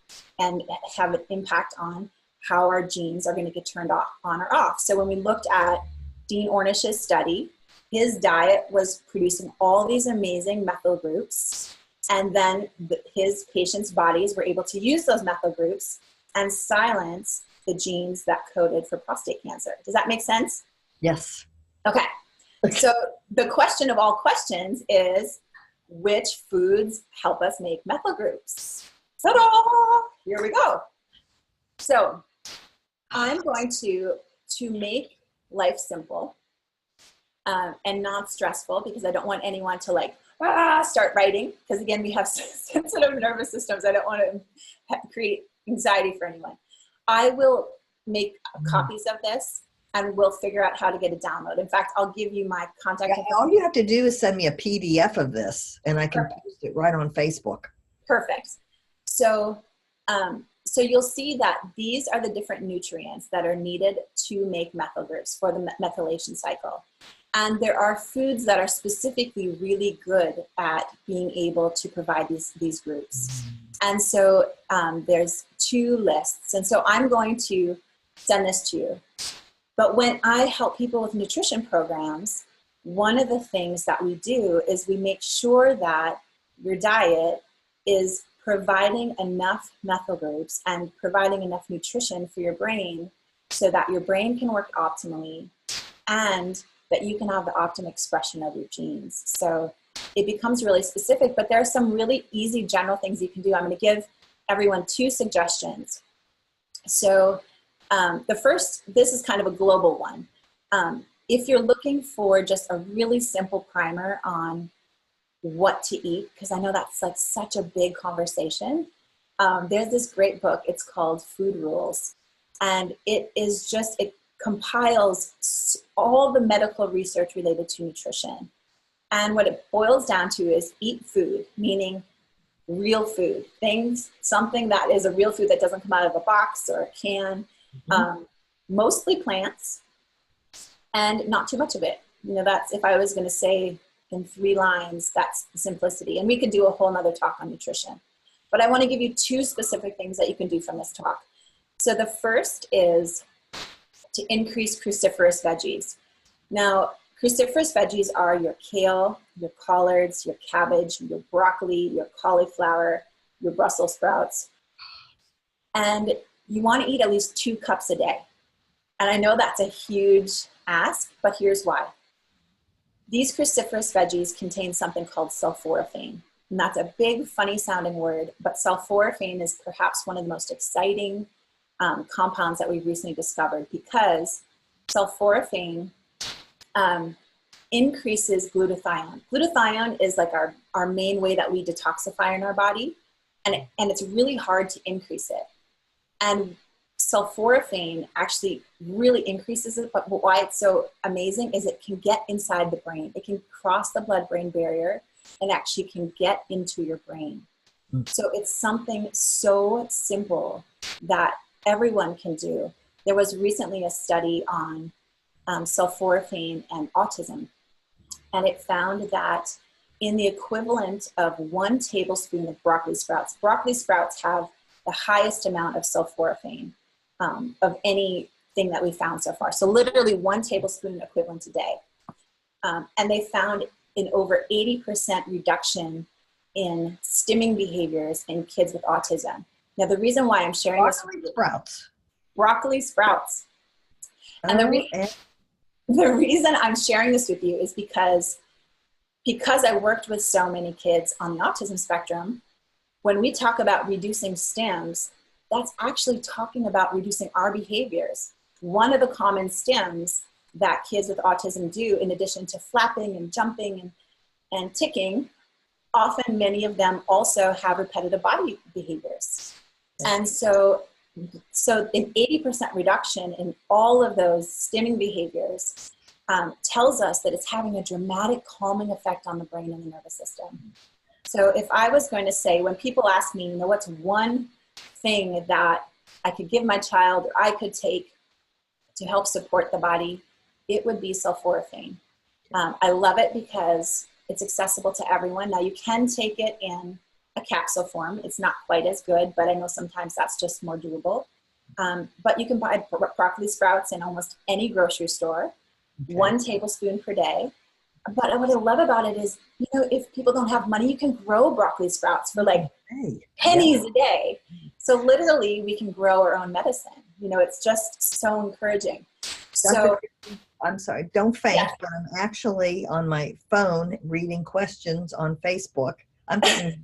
have an impact on how our genes are going to get turned on or off. So when we looked at Dean Ornish's study, his diet was producing all these amazing methyl groups, and then his patients' bodies were able to use those methyl groups and silence the genes that coded for prostate cancer. Does that make sense? Yes. Okay. So the question of all questions is, which foods help us make methyl groups? Ta-da! Here we go. So I'm going to make life simple and not stressful, because I don't want anyone to start writing, because again, we have sensitive nervous systems. I don't want to create anxiety for anyone. I will make copies of this, and we'll figure out how to get a download. In fact, I'll give you my contact information. All you have to do is send me a PDF of this, and I can post it right on Facebook. Perfect. So you'll see that these are the different nutrients that are needed to make methyl groups for the methylation cycle. And there are foods that are specifically really good at being able to provide these groups. And so there's 2 lists. And so I'm going to send this to you. But when I help people with nutrition programs, one of the things that we do is we make sure that your diet is providing enough methyl groups and providing enough nutrition for your brain so that your brain can work optimally and that you can have the optimum expression of your genes. So it becomes really specific, but there are some really easy general things you can do. I'm going to give everyone 2 suggestions. So the first, this is kind of a global one. If you're looking for just a really simple primer on what to eat, because I know that's such a big conversation, there's this great book. It's called Food Rules. And it compiles all the medical research related to nutrition. And what it boils down to is eat food, meaning real food, something that is a real food that doesn't come out of a box or a can, mostly plants, and not too much of it. You know, that's, if I was going to say in 3 lines, that's the simplicity. And we could do a whole nother talk on nutrition. But I want to give you 2 specific things that you can do from this talk. So the first is to increase cruciferous veggies. Now, cruciferous veggies are your kale, your collards, your cabbage, your broccoli, your cauliflower, your Brussels sprouts. And you want to eat at least 2 cups a day. And I know that's a huge ask, but here's why. These cruciferous veggies contain something called sulforaphane. And that's a big, funny sounding word, but sulforaphane is perhaps one of the most exciting compounds that we've recently discovered, because sulforaphane increases glutathione. Glutathione is like our main way that we detoxify in our body, and it's really hard to increase it. And sulforaphane actually really increases it, but why it's so amazing is it can get inside the brain. It can cross the blood-brain barrier and actually can get into your brain. So it's something so simple that everyone can do. There was recently a study on sulforaphane and autism, and it found that in the equivalent of 1 tablespoon of broccoli sprouts have the highest amount of sulforaphane of anything that we found so far. So literally 1 tablespoon equivalent a day. And they found an over 80% reduction in stimming behaviors in kids with autism. Now, the reason why I'm sharing broccoli sprouts. And the reason I'm sharing this with you is because I worked with so many kids on the autism spectrum. When we talk about reducing stims, that's actually talking about reducing our behaviors. One of the common stims that kids with autism do, in addition to flapping and jumping and ticking, often many of them also have repetitive body behaviors. And so an 80% reduction in all of those stimming behaviors tells us that it's having a dramatic calming effect on the brain and the nervous system. So if I was going to say, when people ask me, you know, what's one thing that I could give my child or I could take to help support the body, it would be sulforaphane. I love it because it's accessible to everyone. Now, you can take it in a capsule form. It's not quite as good, but I know sometimes that's just more doable. But you can buy broccoli sprouts in almost any grocery store, 1 tablespoon per day. But what I love about it is, you know, if people don't have money, you can grow broccoli sprouts for like pennies a day. So literally we can grow our own medicine. You know, it's just so encouraging. So I'm sorry, don't faint, but I'm actually on my phone reading questions on Facebook. I'm thinking,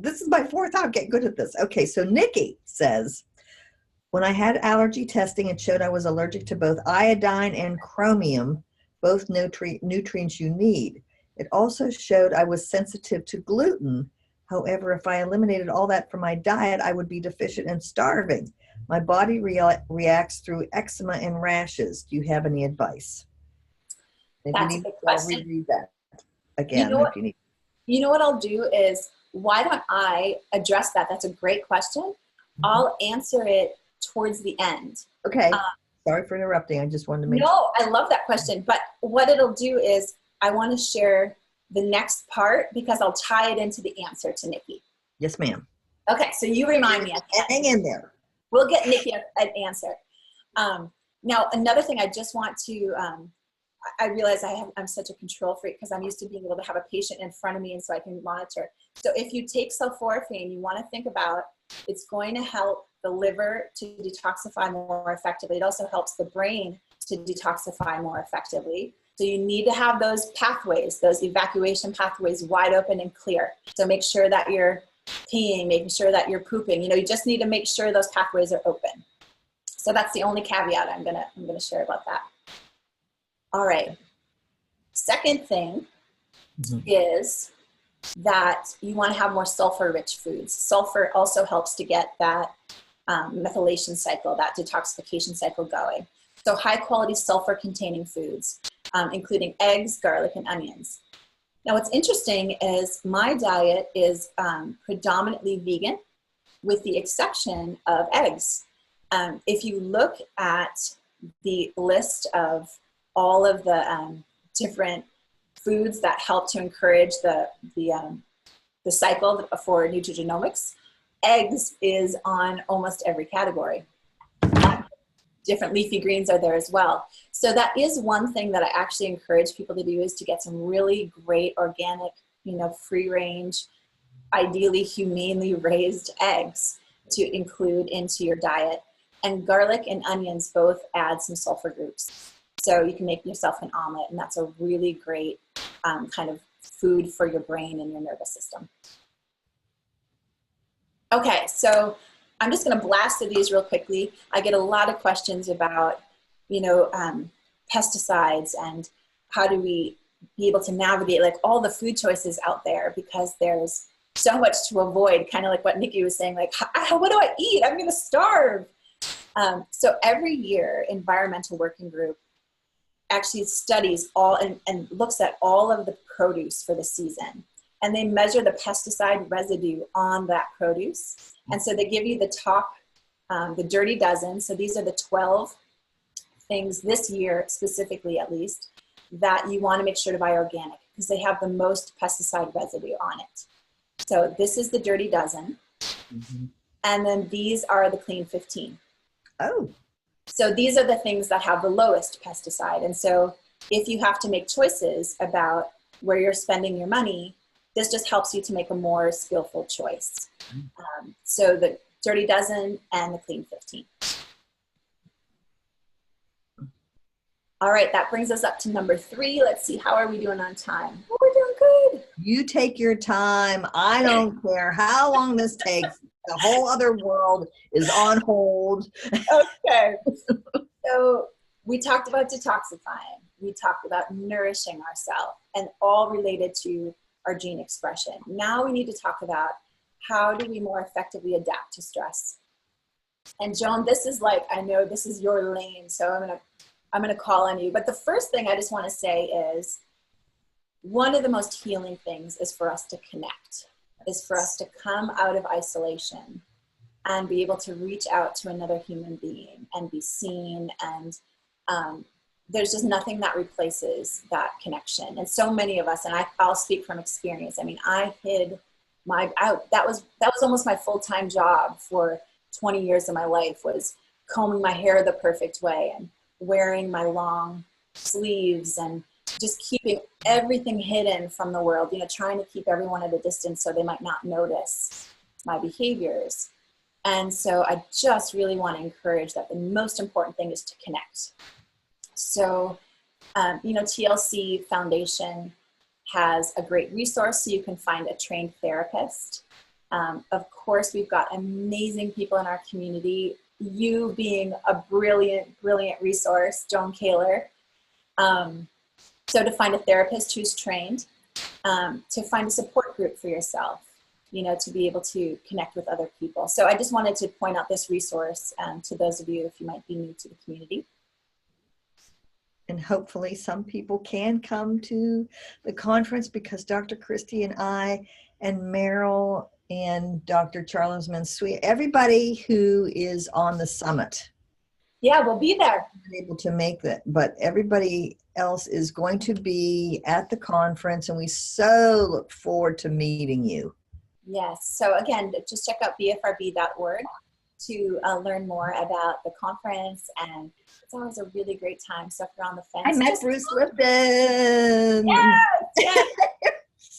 this is my 4th time getting good at this. Okay, so Nikki says, when I had allergy testing, it showed I was allergic to both iodine and chromium, both nutrients you need. It also showed I was sensitive to gluten. However, if I eliminated all that from my diet, I would be deficient and starving. My body reacts through eczema and rashes. Do you have any advice? That's a good question. I'll reread that again if you need. You know what I'll do is, why don't I address that? That's a great question. I'll answer it towards the end. Okay. Sorry for interrupting. I just wanted to make sure. No, I love that question. But what it'll do is I want to share the next part because I'll tie it into the answer to Nikki. Yes, ma'am. Okay, so you remind me. Hang in there. We'll get Nikki an answer. Now, another thing I just want to, I realize I'm such a control freak because I'm used to being able to have a patient in front of me and so I can monitor. So if you take sulforaphane, you want to think about it's going to help the liver to detoxify more effectively. It also helps the brain to detoxify more effectively. So you need to have those pathways, those evacuation pathways wide open and clear. So make sure that you're peeing, making sure that you're pooping. You know, you just need to make sure those pathways are open. So that's the only caveat I'm gonna share about that. All right. Second thing is that you want to have more sulfur-rich foods. Sulfur also helps to get that methylation cycle, that detoxification cycle going. So high-quality sulfur-containing foods, including eggs, garlic, and onions. Now, what's interesting is my diet is predominantly vegan, with the exception of eggs. If you look at the list of all of the different foods that help to encourage the cycle for nutrigenomics, eggs is on almost every category. Different leafy greens are there as well. So that is one thing that I actually encourage people to do, is to get some really great organic, free range, ideally humanely raised eggs to include into your diet. And garlic and onions both add some sulfur groups. So you can make yourself an omelet, and that's a really great kind of food for your brain and your nervous system. Okay, so I'm just going to blast through these real quickly. I get a lot of questions about, pesticides and how do we be able to navigate like all the food choices out there, because there's so much to avoid, kind of like what Nikki was saying, like, what do I eat? I'm going to starve. So every year, Environmental Working Group actually studies all and looks at all of the produce for the season. And they measure the pesticide residue on that produce. And so they give you the top, the dirty dozen. So these are the 12 things this year, specifically at least, that you want to make sure to buy organic, because they have the most pesticide residue on it. So this is the dirty dozen. Mm-hmm. And then these are the clean 15. Oh. So these are the things that have the lowest pesticide. And so if you have to make choices about where you're spending your money, this just helps you to make a more skillful choice. So the dirty dozen and the clean 15. All right, that brings us up to number 3. Let's see, how are we doing on time? Oh, we're doing good. You take your time. I don't care how long this takes. The whole other world is on hold. Okay. So we talked about detoxifying. We talked about nourishing ourselves, and all related to our gene expression. Now we need to talk about how do we more effectively adapt to stress. And Joan, this is like, I know this is your lane, so I'm gonna call on you. But the first thing I just want to say is, one of the most healing things is for us to connect, is for us to come out of isolation and be able to reach out to another human being and be seen. And there's just nothing that replaces that connection. And so many of us, and I'll speak from experience. I mean, I hid that was almost my full-time job for 20 years of my life, was combing my hair the perfect way and wearing my long sleeves and just keeping everything hidden from the world, trying to keep everyone at a distance so they might not notice my behaviors. And so I just really want to encourage that the most important thing is to connect. So, TLC Foundation has a great resource, so you can find a trained therapist. Of course, we've got amazing people in our community, you being a brilliant, brilliant resource, Joan, Kaylor. So to find a therapist who's trained, to find a support group for yourself, to be able to connect with other people. So I just wanted to point out this resource to those of you if you might be new to the community. And hopefully some people can come to the conference, because Dr. Christy and I and Meryl and Dr. Charles Mansui, everybody who is on the summit. Yeah, we'll be there. Able to make that, but everybody else is going to be at the conference, and we so look forward to meeting you. Yes. So again, just check out bfrb.org to learn more about the conference, and it's always a really great time. So if you're on the fence, I met Bruce Lipton. Yes, yes.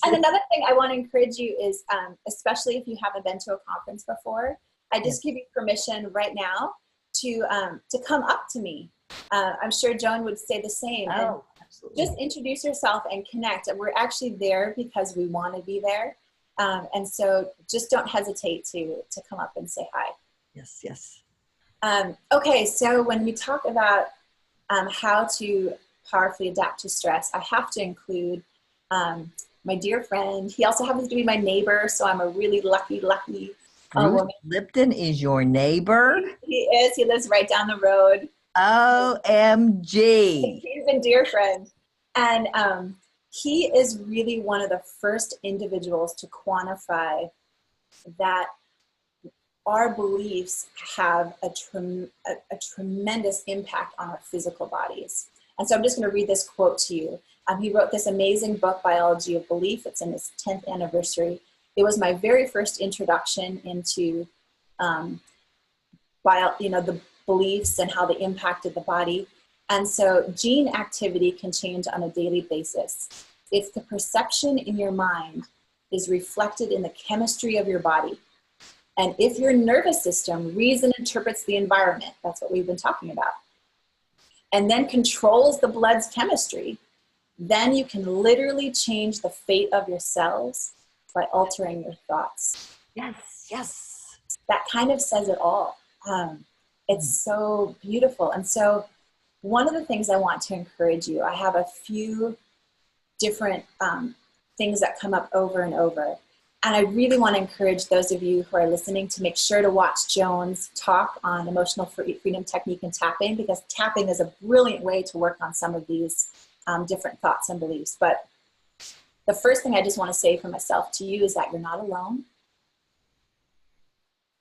And another thing I want to encourage you is, especially if you haven't been to a conference before, I just give you permission right now to come up to me. I'm sure Joan would say the same. Oh, absolutely. Just introduce yourself and connect. We're actually there because we want to be there. And so just don't hesitate to come up and say hi. Yes, yes. Okay, so when we talk about how to powerfully adapt to stress, I have to include my dear friend. He also happens to be my neighbor, so I'm a really lucky Bruce Lipton is your neighbor? He is. He lives right down the road. OMG. He's a dear friend. And he is really one of the first individuals to quantify that our beliefs have a tremendous impact on our physical bodies. And so I'm just going to read this quote to you. He wrote this amazing book, Biology of Belief. It's in its 10th anniversary. It was my very first introduction into the beliefs and how they impacted the body. And so gene activity can change on a daily basis. If the perception in your mind is reflected in the chemistry of your body, and if your nervous system reads and interprets the environment, that's what we've been talking about, and then controls the blood's chemistry, then you can literally change the fate of your cells by altering your thoughts. Yes, yes. That kind of says it all. It's so beautiful. And so one of the things I want to encourage you, I have a few different things that come up over and over. And I really want to encourage those of you who are listening to make sure to watch Joan's talk on emotional freedom technique and tapping, because tapping is a brilliant way to work on some of these different thoughts and beliefs. But the first thing I just want to say for myself to you is that you're not alone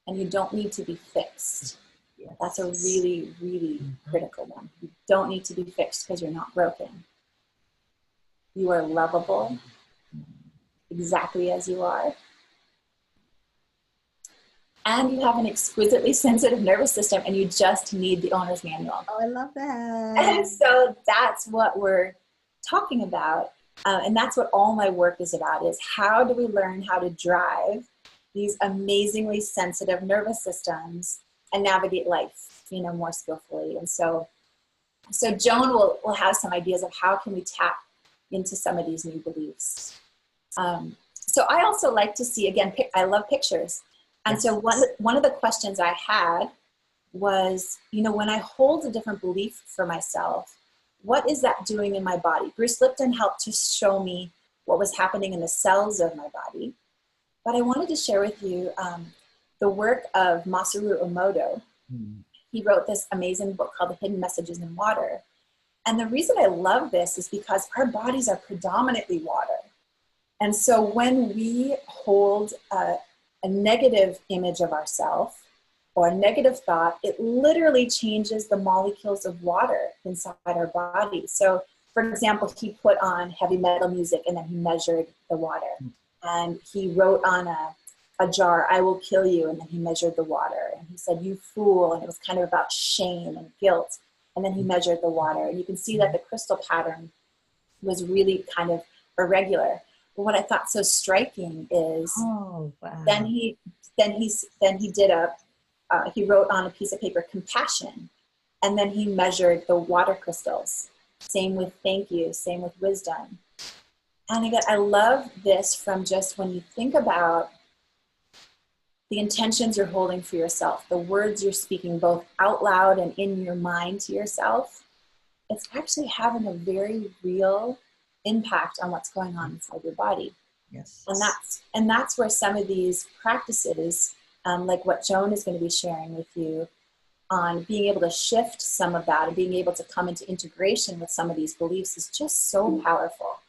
and you don't need to be fixed. Yes. That's a really, really critical one. You don't need to be fixed because you're not broken. You are lovable exactly as you are. And you have an exquisitely sensitive nervous system and you just need the owner's manual. Oh, I love that. And so that's what we're talking about. And that's what all my work is about, is how do we learn how to drive these amazingly sensitive nervous systems and navigate life, more skillfully. And so Joan will have some ideas of how can we tap into some of these new beliefs. So I also like to see, again, I love pictures. And so one of the questions I had was, when I hold a different belief for myself, what is that doing in my body? Bruce Lipton helped to show me what was happening in the cells of my body. But I wanted to share with you the work of Masaru Emoto. He wrote this amazing book called The Hidden Messages in Water. And the reason I love this is because our bodies are predominantly water. And so when we hold a negative image of ourselves or a negative thought, it literally changes the molecules of water inside our body. So, for example, he put on heavy metal music and then he measured the water. And he wrote on a jar, "I will kill you," and then he measured the water. And he said, "You fool," and it was kind of about shame and guilt. And then he measured the water. And you can see that the crystal pattern was really kind of irregular. But what I thought so striking is then he wrote on a piece of paper, "compassion," and then he measured the water crystals. Same with "thank you," same with "wisdom." And again, I love this from just when you think about the intentions you're holding for yourself, the words you're speaking both out loud and in your mind to yourself, it's actually having a very real impact on what's going on inside your body. Yes. And that's where some of these practices, like what Joan is going to be sharing with you on being able to shift some of that and being able to come into integration with some of these beliefs, is just so powerful.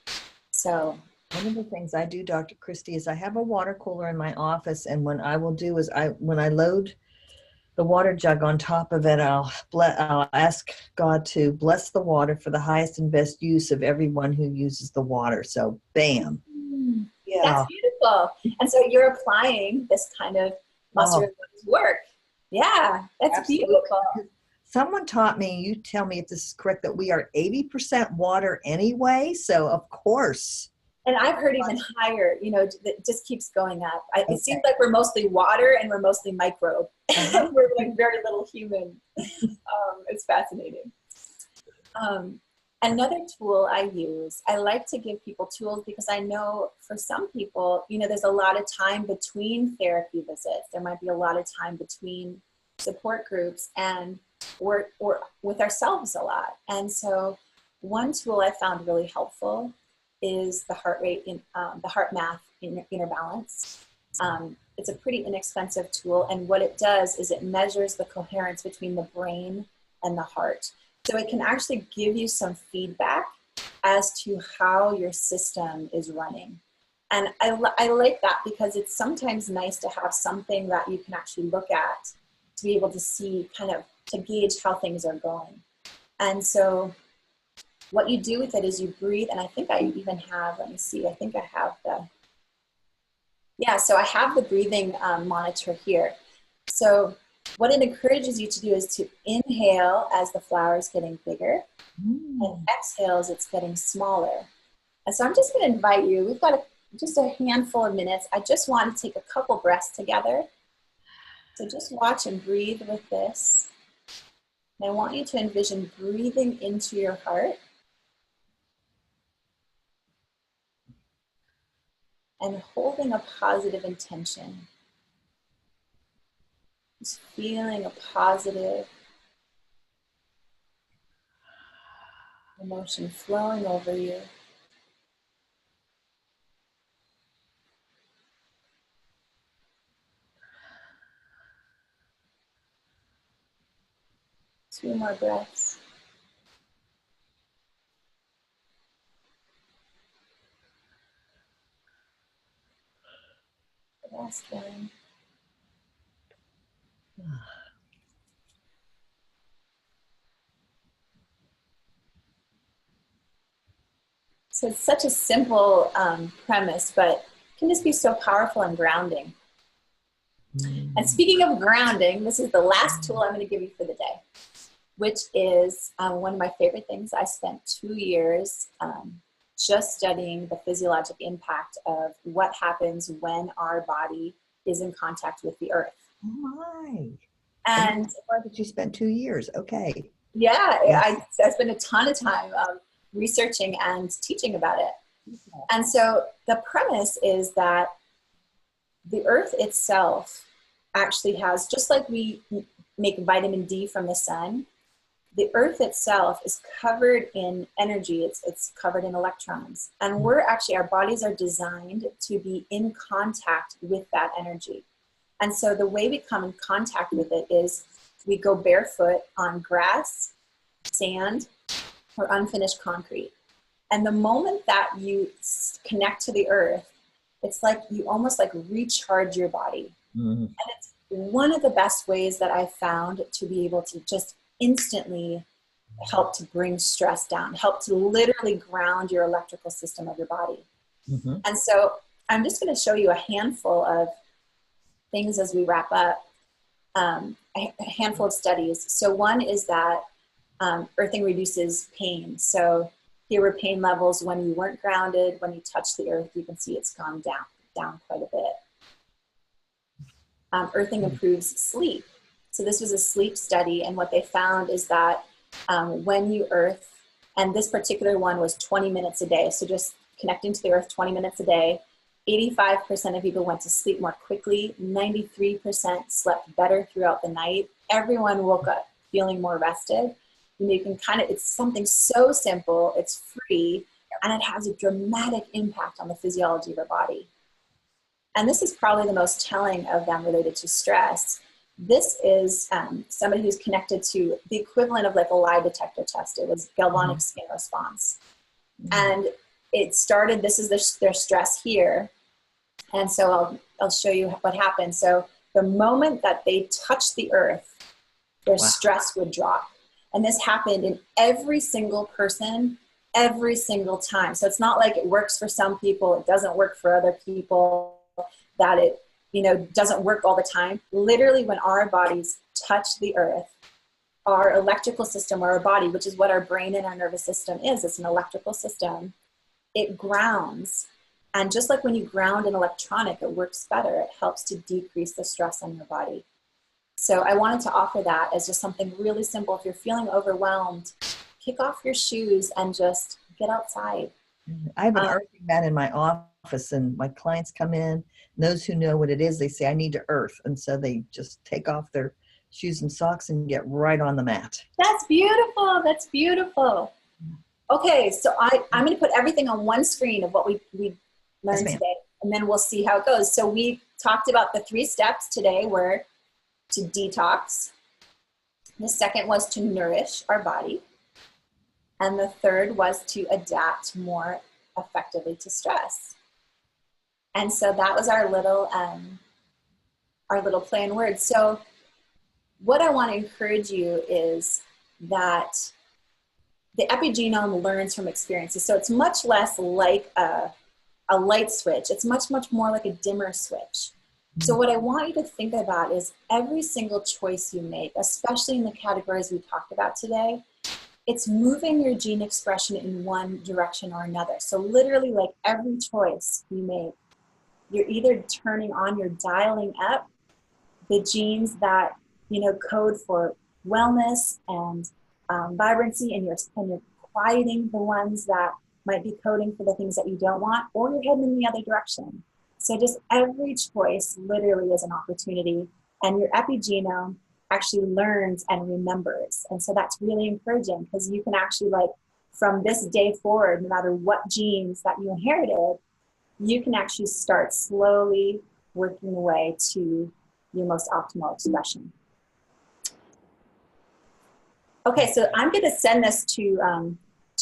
So one of the things I do, Dr. Christy, is I have a water cooler in my office, and what I will do is when I load the water jug on top of it, I'll ask God to bless the water for the highest and best use of everyone who uses the water. So, bam. Yeah. That's beautiful. And so you're applying this kind of Master work. Yeah, that's Absolutely. beautiful. Someone taught me, you tell me if this is correct, that we are 80% water anyway. So, of course. And I've heard even higher, it just keeps going up. It seems like we're mostly water and we're mostly microbe. We're like very little human. It's fascinating. Another tool I use, I like to give people tools because I know for some people, there's a lot of time between therapy visits. There might be a lot of time between support groups, and we're with ourselves a lot. And so one tool I found really helpful is the heart rate, the heart math inner balance. It's a pretty inexpensive tool, and what it does is it measures the coherence between the brain and the heart. So it can actually give you some feedback as to how your system is running. And I like that because it's sometimes nice to have something that you can actually look at to be able to see, kind of to gauge how things are going. And so what you do with it is you breathe, and I think I even have, let me see, I think I have so I have the breathing monitor here. So what it encourages you to do is to inhale as the flower is getting bigger, and exhale as it's getting smaller. And so I'm just going to invite you, we've got just a handful of minutes. I just want to take a couple breaths together. So just watch and breathe with this. And I want you to envision breathing into your heart and holding a positive intention. Just feeling a positive emotion flowing over you. Two more breaths. The last one. So it's such a simple premise, but it can just be so powerful and grounding. And speaking of grounding, this is the last tool I'm going to give you for the day, which is one of my favorite things. I spent 2 years just studying the physiologic impact of what happens when our body is in contact with the earth. Oh my. And why did you spend 2 years? Okay. Yeah, Yes. I spent a ton of time researching and teaching about it. And so the premise is that the earth itself actually has, just like we make vitamin D from the sun, the earth itself is covered in energy. It's covered in electrons. And we're actually, our bodies are designed to be in contact with that energy. And so the way we come in contact with it is we go barefoot on grass, sand, or unfinished concrete. And the moment that you connect to the earth, it's like you almost like recharge your body. And it's one of the best ways that I've found to be able to just instantly help to bring stress down, help to literally ground your electrical system of your body. And so I'm just going to show you a handful of things as we wrap up, a handful of studies. So one is that earthing reduces pain. So here were pain levels when you weren't grounded. When you touch the earth, you can see it's gone down quite a bit. Earthing improves sleep. So this was a sleep study, and what they found is that when you earth, and this particular one was 20 minutes a day, so just connecting to the earth 20 minutes a day, 85% of people went to sleep more quickly, 93% slept better throughout the night, everyone woke up feeling more rested. And you can it's something so simple, it's free, and it has a dramatic impact on the physiology of our body. And this is probably the most telling of them related to stress. This is somebody who's connected to the equivalent of like a lie detector test. It was galvanic skin response. And it started, this is their stress here. And so I'll show you what happened. So the moment that they touched the earth, their stress would drop. And this happened in every single person, every single time. So it's not like it works for some people, it doesn't work for other people, that it doesn't work all the time. Literally, when our bodies touch the earth, our electrical system, or our body, which is what our brain and our nervous system is, it's an electrical system, it grounds. And just like when you ground an electronic, it works better. It helps to decrease the stress on your body. So I wanted to offer that as just something really simple. If you're feeling overwhelmed, kick off your shoes and just get outside. I have an earthing mat in my office, and my clients come in, and those who know what it is, they say, I need to earth. And so they just take off their shoes and socks and get right on the mat. That's beautiful. That's beautiful. Okay, so I'm going to put everything on one screen of what we learned today, and then we'll see how it goes. So we talked about the 3 steps today were to detox. The second was to nourish our body. And the third was to adapt more effectively to stress. And so that was our little play on words. So what I want to encourage you is that the epigenome learns from experiences. So it's much less like a light switch. It's much, much more like a dimmer switch. So what I want you to think about is every single choice you make, especially in the categories we talked about today, it's moving your gene expression in one direction or another. So literally, like every choice you make, you're either turning on, you're dialing up the genes that, you know, code for wellness and vibrancy, and you're quieting the ones that might be coding for the things that you don't want, or you're heading in the other direction. So just every choice literally is an opportunity, and your epigenome actually learns and remembers. And so that's really encouraging, because you can actually, like, from this day forward, no matter what genes that you inherited, you can actually start slowly working your way to your most optimal expression. Okay, so I'm going to send this to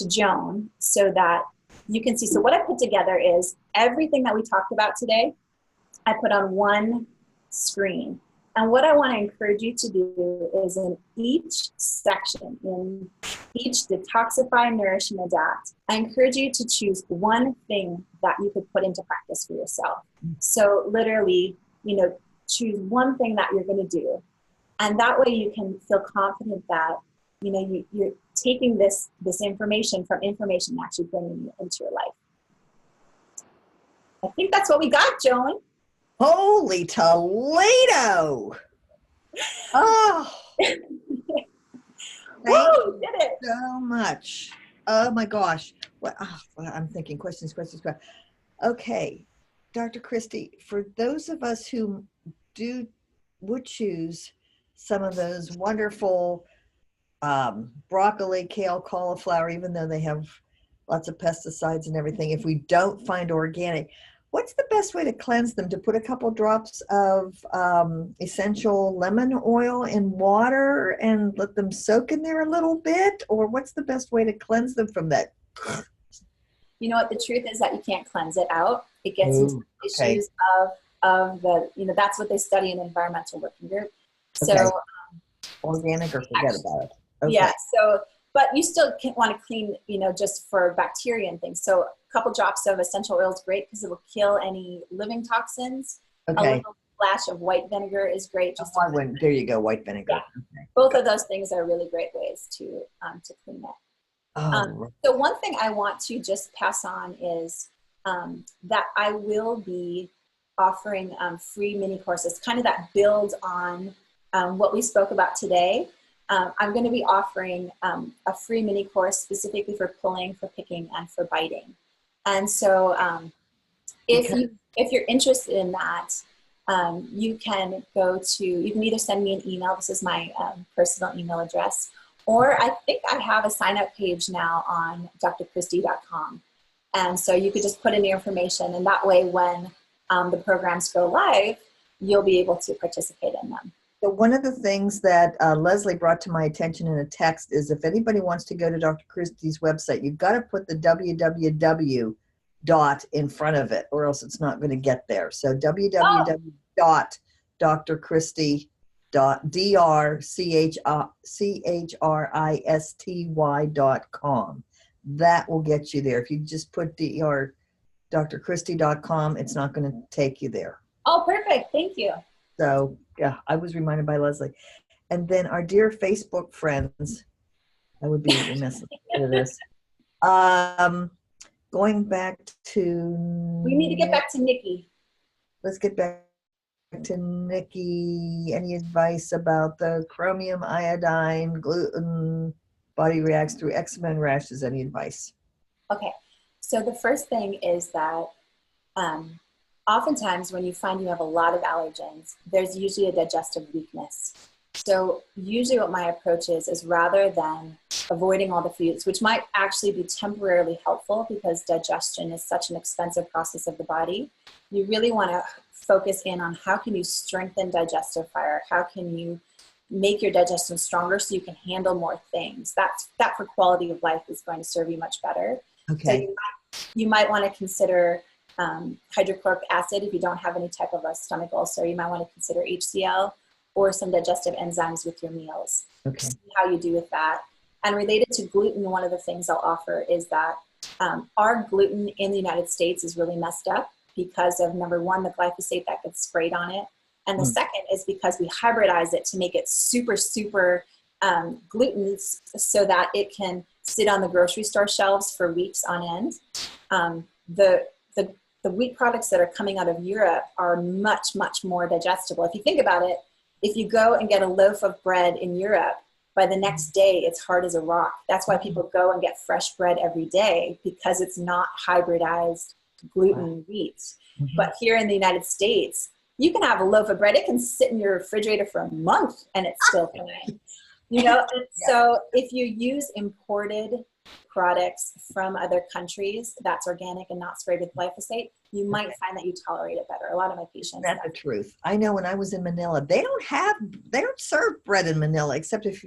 Joan so that you can see. So what I put together is everything that we talked about today, I put on one screen. And what I want to encourage you to do is in each section, in each detoxify, nourish, and adapt, I encourage you to choose one thing that you could put into practice for yourself. So literally, you know, choose one thing that you're going to do. And that way you can feel confident that, you know, you're taking this information from information and actually bringing it into your life. I think that's what we got, Joan. Holy Toledo! Oh, thank Woo, did it so much. Oh my gosh. Well, I'm thinking questions. Okay, Dr. Christy, for those of us who would choose some of those wonderful broccoli, kale, cauliflower, even though they have lots of pesticides and everything, if we don't find organic, what's the best way to cleanse them? To put a couple drops of essential lemon oil in water and let them soak in there a little bit? Or what's the best way to cleanse them from that? You know what, the truth is that you can't cleanse it out. It gets into issues of the, you know, that's what they study in environmental working group. So organic or forget about it. Okay. Yeah, so, but you still want to clean, you know, just for bacteria and things. So a couple drops of essential oil is great because it will kill any living toxins. Okay. A little splash of white vinegar is great. Just there you go, white vinegar. Yeah. Okay. Both of those things are really great ways to clean it. So one thing I want to just pass on is that I will be offering free mini courses, kind of that build on what we spoke about today. I'm going to be offering a free mini course specifically for pulling, for picking, and for biting. And so if you're interested in that, you can either send me an email. This is my personal email address. Or I think I have a sign-up page now on drchristy.com. And so you could just put in your information, and that way when the programs go live, you'll be able to participate in them. So one of the things that Leslie brought to my attention in a text is if anybody wants to go to Dr. Christy's website, you've got to put the www dot in front of it, or else it's not going to get there. So www.drchristy.com. That will get you there. If you just put drchristy.com, it's not going to take you there. Oh, perfect. Thank you. So, yeah, I was reminded by Leslie. And then our dear Facebook friends, I would be remiss to this. Going back to... We need to get back to Nikki. Let's get back to Nikki. Any advice about the chromium, iodine, gluten, body reacts through eczema and rashes? Any advice? Okay. So the first thing is that oftentimes when you find you have a lot of allergens, there's usually a digestive weakness. So usually what my approach is rather than avoiding all the foods, which might actually be temporarily helpful because digestion is such an expensive process of the body, you really want to focus in on how can you strengthen digestive fire? How can you make your digestion stronger so you can handle more things. That for quality of life is going to serve you much better. Okay. So you might want to consider hydrochloric acid if you don't have any type of a stomach ulcer. You might want to consider HCl or some digestive enzymes with your meals. Okay. See how you do with that. And related to gluten, one of the things I'll offer is that our gluten in the United States is really messed up because of, number one, the glyphosate that gets sprayed on it. And the second is because we hybridize it to make it super, super gluten so that it can sit on the grocery store shelves for weeks on end. The wheat products that are coming out of Europe are much, much more digestible. If you think about it, if you go and get a loaf of bread in Europe, by the next day, it's hard as a rock. That's why people go and get fresh bread every day, because it's not hybridized gluten wheat. But here in the United States, you can have a loaf of bread. It can sit in your refrigerator for a month and it's still fine. You know, and so if you use imported products from other countries that's organic and not sprayed with glyphosate, you might find that you tolerate it better. A lot of my patients. That's the truth. I know when I was in Manila, they don't serve bread in Manila, except if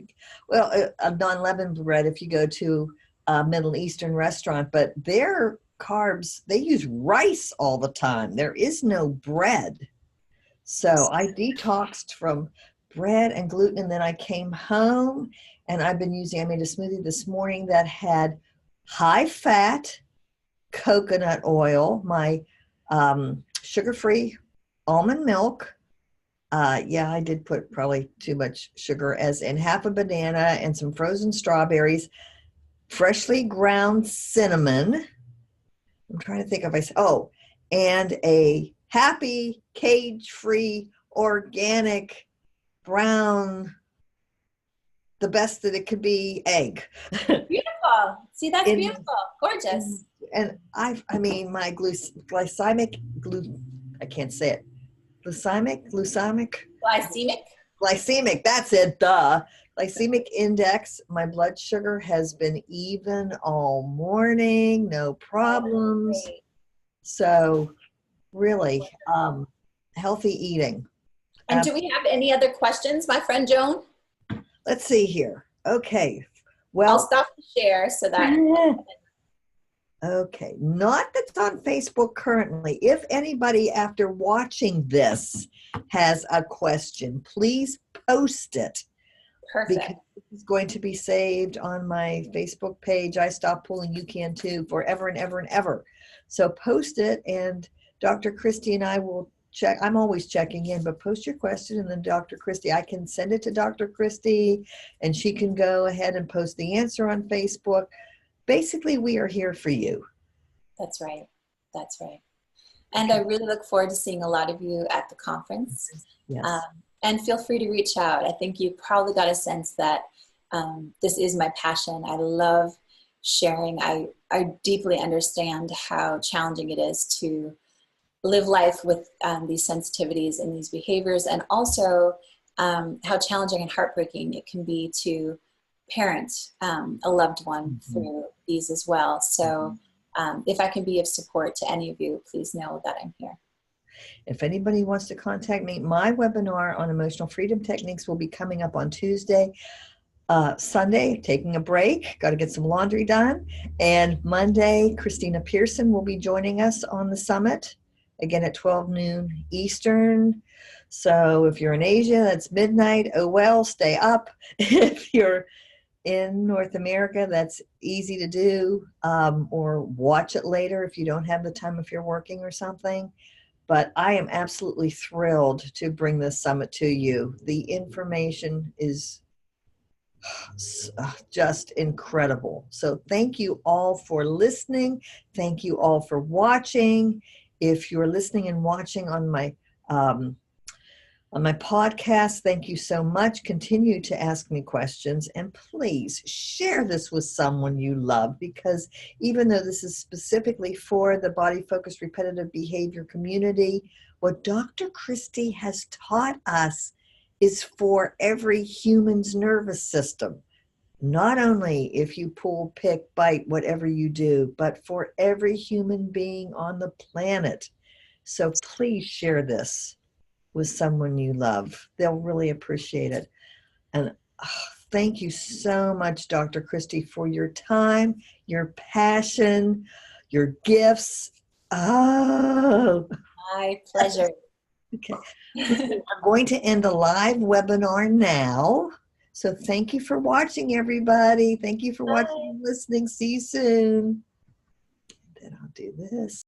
a non-leavened bread if you go to a Middle Eastern restaurant, but their carbs, they use rice all the time. There is no bread. So I detoxed from bread and gluten, and then I came home and I made a smoothie this morning that had high fat coconut oil, my sugar-free almond milk. I did put probably too much sugar, as in half a banana and some frozen strawberries, freshly ground cinnamon. I'm trying to think and a happy cage-free organic brown, the best that it could be, egg. Beautiful. See, that's beautiful. Gorgeous. And my glycemic, I can't say it. Glycemic, that's it, duh. Glycemic index, my blood sugar has been even all morning, no problems. So really, healthy eating. And do we have any other questions, my friend Joan? Let's see here. Okay. Well, I'll stop the share so that. Okay. Not that's on Facebook currently. If anybody after watching this has a question, please post it. Perfect. Because it's going to be saved on my Facebook page. I Stop Pulling, You Can Too, forever and ever and ever. So post it, and Dr. Christy and I will check. I'm always checking in, but post your question, and then Dr. Christy, I can send it to Dr. Christy, and she can go ahead and post the answer on Facebook. Basically, we are here for you. That's right. That's right. And I really look forward to seeing a lot of you at the conference. Yes. And feel free to reach out. I think you probably got a sense that this is my passion. I love sharing. I deeply understand how challenging it is to live life with these sensitivities and these behaviors, and also how challenging and heartbreaking it can be to parent a loved one through these as well. So if I can be of support to any of you, please know that I'm here. If anybody wants to contact me, my webinar on emotional freedom techniques will be coming up on Tuesday. Sunday, taking a break, got to get some laundry done. And Monday, Christina Pearson will be joining us on the summit, again at 12 noon Eastern. So if you're in Asia, that's midnight. Oh well, stay up. If you're in North America, that's easy to do, or watch it later if you don't have the time, if you're working or something. But I am absolutely thrilled to bring this summit to you. The information is just incredible. So thank you all for listening. Thank you all for watching. If you're listening and watching on my podcast, thank you so much. Continue to ask me questions, and please share this with someone you love, because even though this is specifically for the body-focused repetitive behavior community, what Dr. Christy has taught us is for every human's nervous system. Not only if you pull, pick, bite, whatever you do, but for every human being on the planet. So please share this with someone you love. They'll really appreciate it. And thank you so much, Dr. Christy, for your time, your passion, your gifts. Oh, My pleasure. okay. I'm going to end the live webinar now. So thank you for watching, everybody. Thank you for watching and listening. See you soon. Then I'll do this.